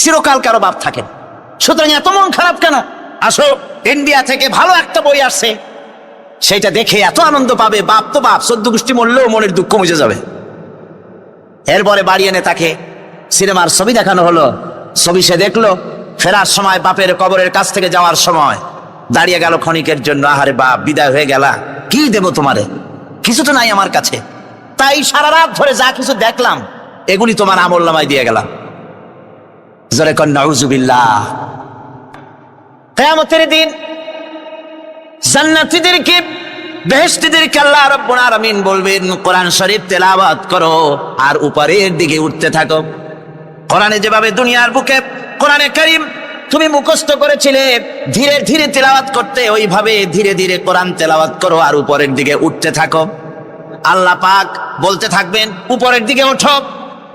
চিরকাল কারো বাপ থাকে, সুতরাং এত মন খারাপ কেন? আসো, ইন্ডিয়া থেকে ভালো একটা বই আসছে, সেইটা দেখে এত আনন্দ পাবে। বাপ তো বাপ, 14 গোষ্ঠী মরলেও মনের দুঃখ মুছে যাবে। এরপরে বাড়ি এনে তাকে সিনেমার ছবি দেখানো হলো। ছবি সে দেখলো, ফেরার সময় বাপের কবরের কাছ থেকে যাওয়ার সময় দাঁড়িয়ে গেল ক্ষণিকের জন্য। আহারে বাপ, বিদায় হয়ে গেলা, কি দেব তোমারে? কিছু তো নাই আমার কাছে, তাই সারা রাত ধরে যা কিছু দেখলাম এগুলি তোমার আমলনামায় দিয়ে গেলাম। জোরে কর নাউজুবিল্লাহ। কিয়ামতের দিন জান্নাতীদেরকে, বেহেশতীদেরকে আল্লাহ রাব্বুল আলামিন বলবেন, কোরআন শরীফ তেলাওয়াত করো আর উপরের দিকে উঠতে থাকো। কোরআনে যেভাবে দুনিয়ার বুকে কোরআনে কারীম তুমি মুখস্থ করেছিলে, ধীরে ধীরে তেলাওয়াত করতে, ওইভাবে ধীরে ধীরে কোরআন তেলাওয়াত করো আর উপরের দিকে উঠতে থাকো। আল্লাহ পাক বলতে থাকবেন, উপরের দিকে ওঠো,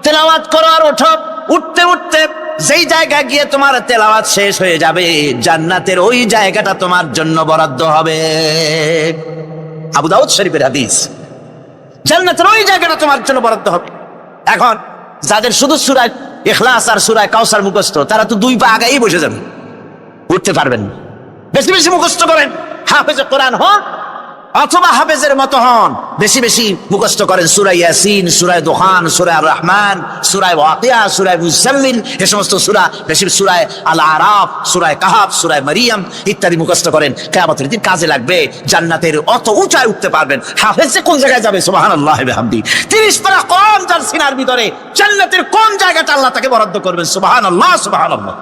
তেলাওয়াত করো আর ওঠো। উঠতে উঠতে যেই জায়গায় গিয়ে তোমার তেলাওয়াত শেষ হয়ে যাবে, জান্নাতের ওই জায়গাটা তোমার জন্য বরাদ্দ হবে। আবু দাউদ শরীফের হাদিস। জান্নাতের ওই জায়গাটা তোমার জন্য বরাদ্দ হবে। এখন যাদের শুধু সূরা ইখলাস আর সূরা কাউসার মুখস্থ, তারা তো 2 পা আগাই বসে যাবে, উঠতে পারবেন না। বেশি বেশি মুখস্থ করেন, হাফেজে কোরআন হন অথবা হাফেজের মতো হন। বেশি বেশি মুখস্থ করেন সূরা ইয়াসিন, সূরা দুখান, সূরা আর রহমান, সূরা ওয়াকিয়া, সূরা মুজাম্মিল, এই সমস্ত সূরা, বেশি সূরা আল আরাফ, সূরা কাহাফ, সূরা মারিয়াম ইত্যাদি মুখস্থ করেন। কিয়ামতের দিন কাজে লাগবে। জান্নাতের অত উঁচায় উঠতে পারবেন। হাফেজ কোন জায়গায় যাবে? সুবহানাল্লাহ ওয়া বিহামদি। 30 পারা কোরআন যার সিনার ভিতরে, জান্নাতের কোন জায়গাটা আল্লাহ তাকে বরাদ্দ করবেন? সুবহানাল্লাহ, সুবহানাল্লাহ।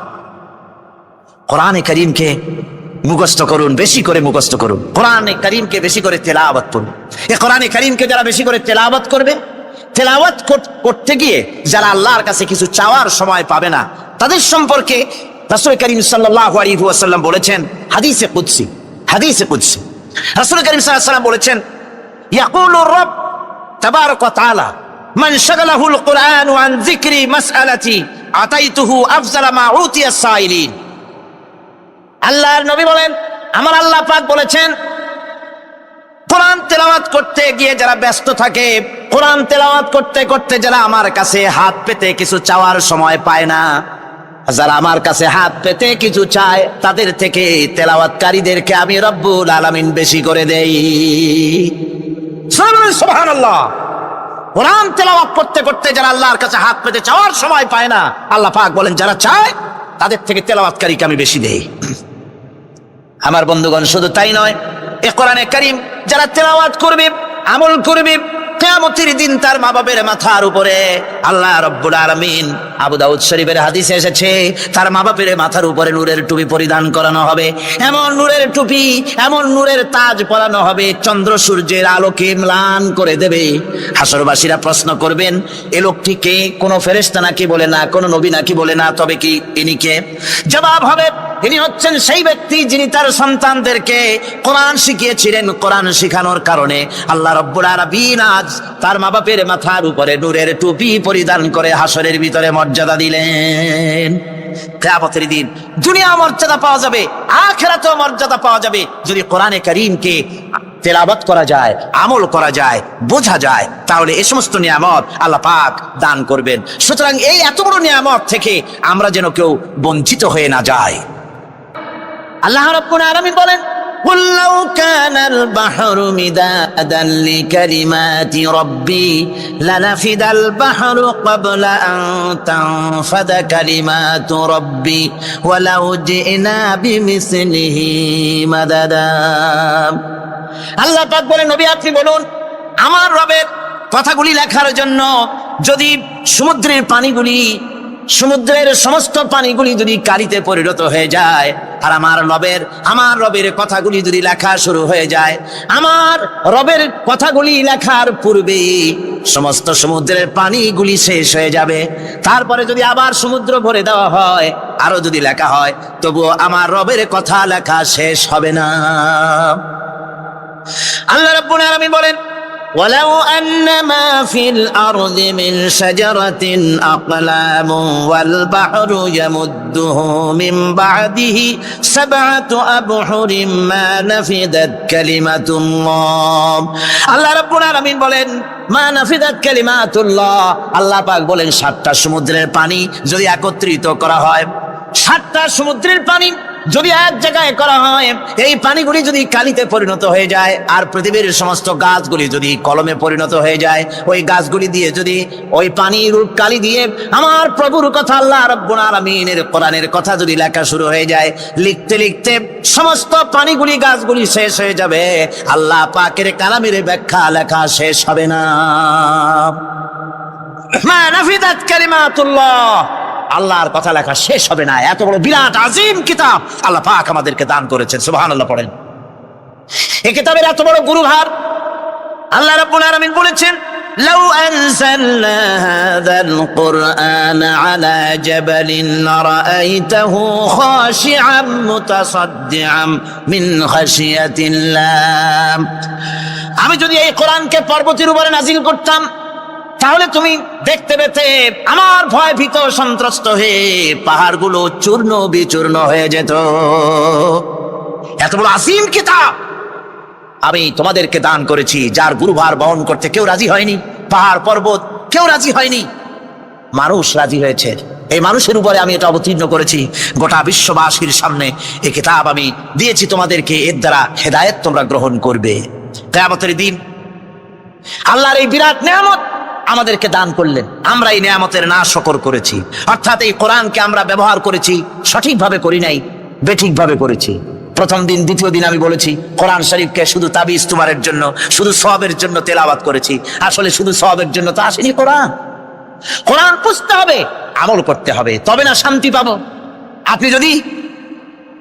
কোরআনে কারীমকে মুখস্থ করুন, বেশি করে মুখস্থ করুন। কোরআনে কারীমকে বেশি করে তেলাওয়াত করুন। এই কোরআনে কারীমকে যারা বেশি করে তেলাওয়াত করবে, তেলাওয়াত করতে গিয়ে যারা আল্লাহর কাছে কিছু চাওয়ার সময় পাবে না, তাদের সম্পর্কে রাসূল কারীম সাল্লাল্লাহু আলাইহি ওয়াসাল্লাম বলেছেন হাদিসে কুদসি। হাদিসে কুদসি রাসূল কারীম সাল্লাল্লাহু আলাইহি ওয়াসাল্লাম বলেছেন, ইয়াকুলুর রাব তাবারাক ওয়া তাআলা মান শাগালাহুল কুরআনু আন যিকরি মাসআলাতি আতাইতুহু আফজালা মা উতিয়া সাইলিন। আল্লাহর নবী বলেন, আমার আল্লাহ পাক বলেছেন, কোরআন তেলাওয়াত করতে গিয়ে যারা ব্যস্ত থাকে, কোরআন তেলাওয়াত করতে করতে যারা আমার কাছে হাত পেতে কিছু চাওয়ার সময় পায় না, যারা আমার কাছে হাত পেতে কিছু চায়, তাদের থেকে তেলাওয়াতকারীদেরকে আমি রব্বুল আলামিন বেশি করে দেই। সুবহানাল্লাহ। কোরআন তেলাওয়াত করতে করতে যারা আল্লাহর কাছে হাত পেতে চাওয়ার সময় পায় না, আল্লাহ পাক বলেন যারা চায় তাদের থেকে তেলাওয়াতকারীকে আমি বেশি দেই। আমার বন্ধুগণ, শুধু তাই নয়, এ কোরআনে কারীম যারা তেলাওয়াত করবে, আমল করবে, কিয়ামতের দিন তার মা বাবার মাথার উপরে আল্লাহ রাব্বুল আলামিন, আবু দাউদ শরীফের হাদিসে এসেছে, তার মা বাবার মাথার উপরে নূরের টুপি পরিধান করানো হবে। এমন নূরের টুপি, এমন নূরের তাজ পরানো হবে, চন্দ্র সূর্যের আলোকে ম্লান করে দেবে। হাসরবাসীরা প্রশ্ন করবেন, এ লোকটি কে? কোনো ফেরেশতা নাকি? বলে না। কোনো নবী নাকি? বলে না। তবে কি ইনি কে? জবাব হবে, ইনি হচ্ছেন সেই ব্যক্তি যিনি তার সন্তানদেরকে কোরআন শিখিয়েছিলেন। কোরআন শিখানোর কারণে আল্লাহ রাব্বুল আলামিন আজ তার মা বাপের মাথার উপরে নূরের টুপি পরিধান করে হাসরের ভিতরে মর্যাদা দিলেন। কিয়ামতের দিন দুনিয়া মর্যাদা পাওয়া যাবে, আখিরাতেও মর্যাদা পাওয়া যাবে যদি কোরআনে কারীমকে তেলাওয়াত করা যায়, আমল করা যায়, বোঝা যায়, তাহলে এই সমস্ত নিয়ামত আল্লাহ পাক দান করবেন। সুতরাং এই এত বড় নিয়ামত থেকে আমরা যেন কেউ বঞ্চিত হয়ে না যায়। আল্লাহ রাব্বুল আলামিন বলেন, قُلْ لَوْ كَانَ الْبَحْرُ مِدَادًا لِكَلِمَاتِ رَبِّي لَنَفِدَ الْبَحْرُ قَبْلَ أَن تَنفَدَ كَلِمَاتُ رَبِّي وَلَوْ جِئْنَا بِمِثْلِهِ مَدَدًا। আল্লাহ পাক বলেন, নবী আপনি বলুন, আমার রবের কথাগুলি লেখার জন্য যদি সমুদ্রের পানিগুলি, সমুদ্রের সমস্ত পানিগুলি যদি কালিতে পরিণত হয়ে যায়, আর আমার রবের কথাগুলি যদি লেখা শুরু হয়ে যায়, আমার রবের কথাগুলি লেখার পূর্বে সমস্ত সমুদ্রের পানিগুলি শেষ হয়ে যাবে। তারপরে যদি আবার সমুদ্র ভরে দেওয়া হয়, আরো যদি লেখা হয়, তবুও আমার রবের কথা লেখা শেষ হবে না। আল্লাহ রাব্বুল আলামিন বলেন, ولو أن ما في الأرض من شجرة أقلام والبحر يمده من بعده 7 أبحر ما نفدت كلمة الله। আল্লাহ রাব্বুল আলামিন বলেন, মা নাফিদাত কালিমাতুল্লাহ। আল্লাহ পাক বলেন, 7টা সমুদ্রের পানি যদি একত্রিত করা হয়, 7টা সমুদ্রের পানি যদি এক জায়গায় করা হয়, এই পানিগুলি যদি কালিতে পরিণত হয়ে যায়, আর পৃথিবীর সমস্ত গাছগুলি যদি কলমে পরিণত হয়ে যায়, ওই গাছগুলি দিয়ে যদি ওই পানির কালি দিয়ে আমার প্রভুর কথা, আল্লাহ রাব্বুল আলামিনের কোরআনের কথা যদি লেখা শুরু হয়ে যায়, লিখতে লিখতে সমস্ত পানিগুলি, গাছগুলি শেষ হয়ে যাবে, আল্লাহ পাকের কালামের ব্যাখ্যা লেখা শেষ হবে না। মা নাফিদাত কালিমাতুল্লাহ, আল্লাহর কথা লেখা শেষ হবে না। এত বড় বিরাট আজিম কিতাব আল্লাহ পাক আমাদেরকে দান করেছেন। সুবহানাল্লাহ পড়েন। এই কিতাবের এত বড় গুরুভার আল্লাহ রাব্বুল আলামিন বলেছেন, লাউ আনজালনা হাযাল কুরআন আলা জাবালিন লারাআইতাহু খাশিআম মুতাসাদ্দিআম মিন খাশিয়াতিল্লাহ। আমি যদি এই কোরআনকে পর্বতের উপরে নাজিল করতাম, তাহলে তুমি দেখতে পেতে আমার ভয় ভীত সন্ত্রস্ত হয়ে পাহাড়গুলো চূর্ণ বিচূর্ণ হয়ে যেত। এত বড় আসিম কিতাব আমি তোমাদেরকে দান করেছি, যার গুরুভার বহন করতে কেউ রাজি হয়নি। পাহাড় পর্বত কেউ রাজি হয়নি, মানুষ রাজি হয়েছে। এই মানুষের উপরে আমি এটা অবতীর্ণ করেছি, গোটা বিশ্ববাসীর সামনে এই কিতাব আমি দিয়েছি তোমাদেরকে, এর দ্বারা হেদায়েত তোমরা গ্রহণ করবে। কিয়ামতের দিন আল্লাহর এই বিরাট নিয়ামত আমাদেরকে দান করলেন, আমরা এই নিয়ামতের না শকর করেছি। অর্থাৎ এই কোরআনকে আমরা ব্যবহার করেছি, সঠিকভাবে করি নাই, বেঠিকভাবে করেছি। প্রথম দিন, দ্বিতীয় দিন আমি বলেছি কোরআন শরীফকে শুধু তাবিজ তোমারের জন্য, শুধু সওয়াবের জন্য তেলাওয়াত করেছি। আসলে শুধু সওয়াবের জন্য তো আসেনি কোরআন। কোরআন বুঝতে হবে, আমল করতে হবে, তবে না শান্তি পাবো। আপনি যদি,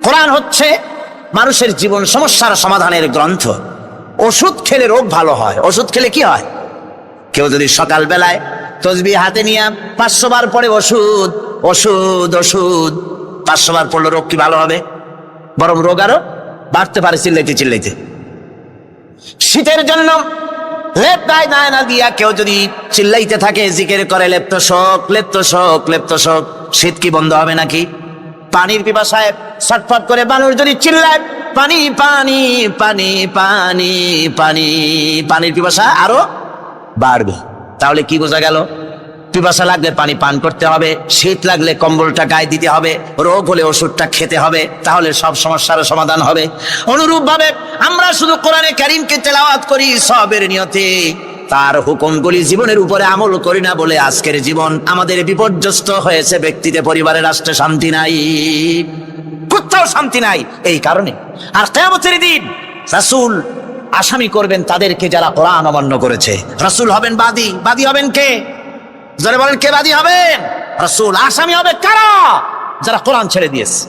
কোরআন হচ্ছে মানুষের জীবন সমস্যার সমাধানের গ্রন্থ। ওষুধ খেলে রোগ ভালো হয়। ওষুধ খেলে কি হয়? কেউ যদি সকাল বেলায় তসবিহ হাতে নিয়ে 500 বার পড়ে ওষুধ ওষুধ ওষুধ, 500 বার পড়লে রোগ কি ভালো হবে? বরং রোগ আরো বাড়তে পারে চিল্লাইতে চিল্লাইতে। শীতের জন্য লেপ গায়ে না দিয়া কেউ যদি চিল্লাইতে থাকে, জিকির করে লেপ্ত শোক লেপ্ত শোক লেপ্ত শোক, শীত কি বন্ধ হবে নাকি? পানির পিপাসায় ছটফট করে মানুষ যদি চিল্লায়, পানি পানি পানি পানি পানি, পানির পিপাসা আরো বাড়বে। তাহলে কি বোঝা গেল? পিপাসা লাগলে পানি পান করতে হবে, শীত লাগলে কম্বলটা গায়ে দিতে হবে, রোগ হলে ওষুধটা খেতে হবে, তাহলে সব সমস্যার সমাধান হবে। অনুরূপ ভাবে আমরা শুধু কোরআনে কারীমকে তেলাওয়াত করি সবের নিয়তে, তার হুকুমগুলি জীবনের উপরে আমল করি না বলে আজকের জীবন আমাদের বিপর্যস্ত হয়েছে। ব্যক্তিতে, পরিবারে, রাষ্ট্রে শান্তি নাই, কোথাও শান্তি নাই এই কারণে। আর কিয়ামতের দিন রাসূল আসামি করবেন তাদেরকে যারা কোরআন অমান্য করেছে। রাসূল হবেন বাদী। বাদী হবেন কে? যারা বলেন কে বাদী হবেন? রাসূল। আসামি হবে কারা? যারা কোরআন ছেড়ে দিয়েছে।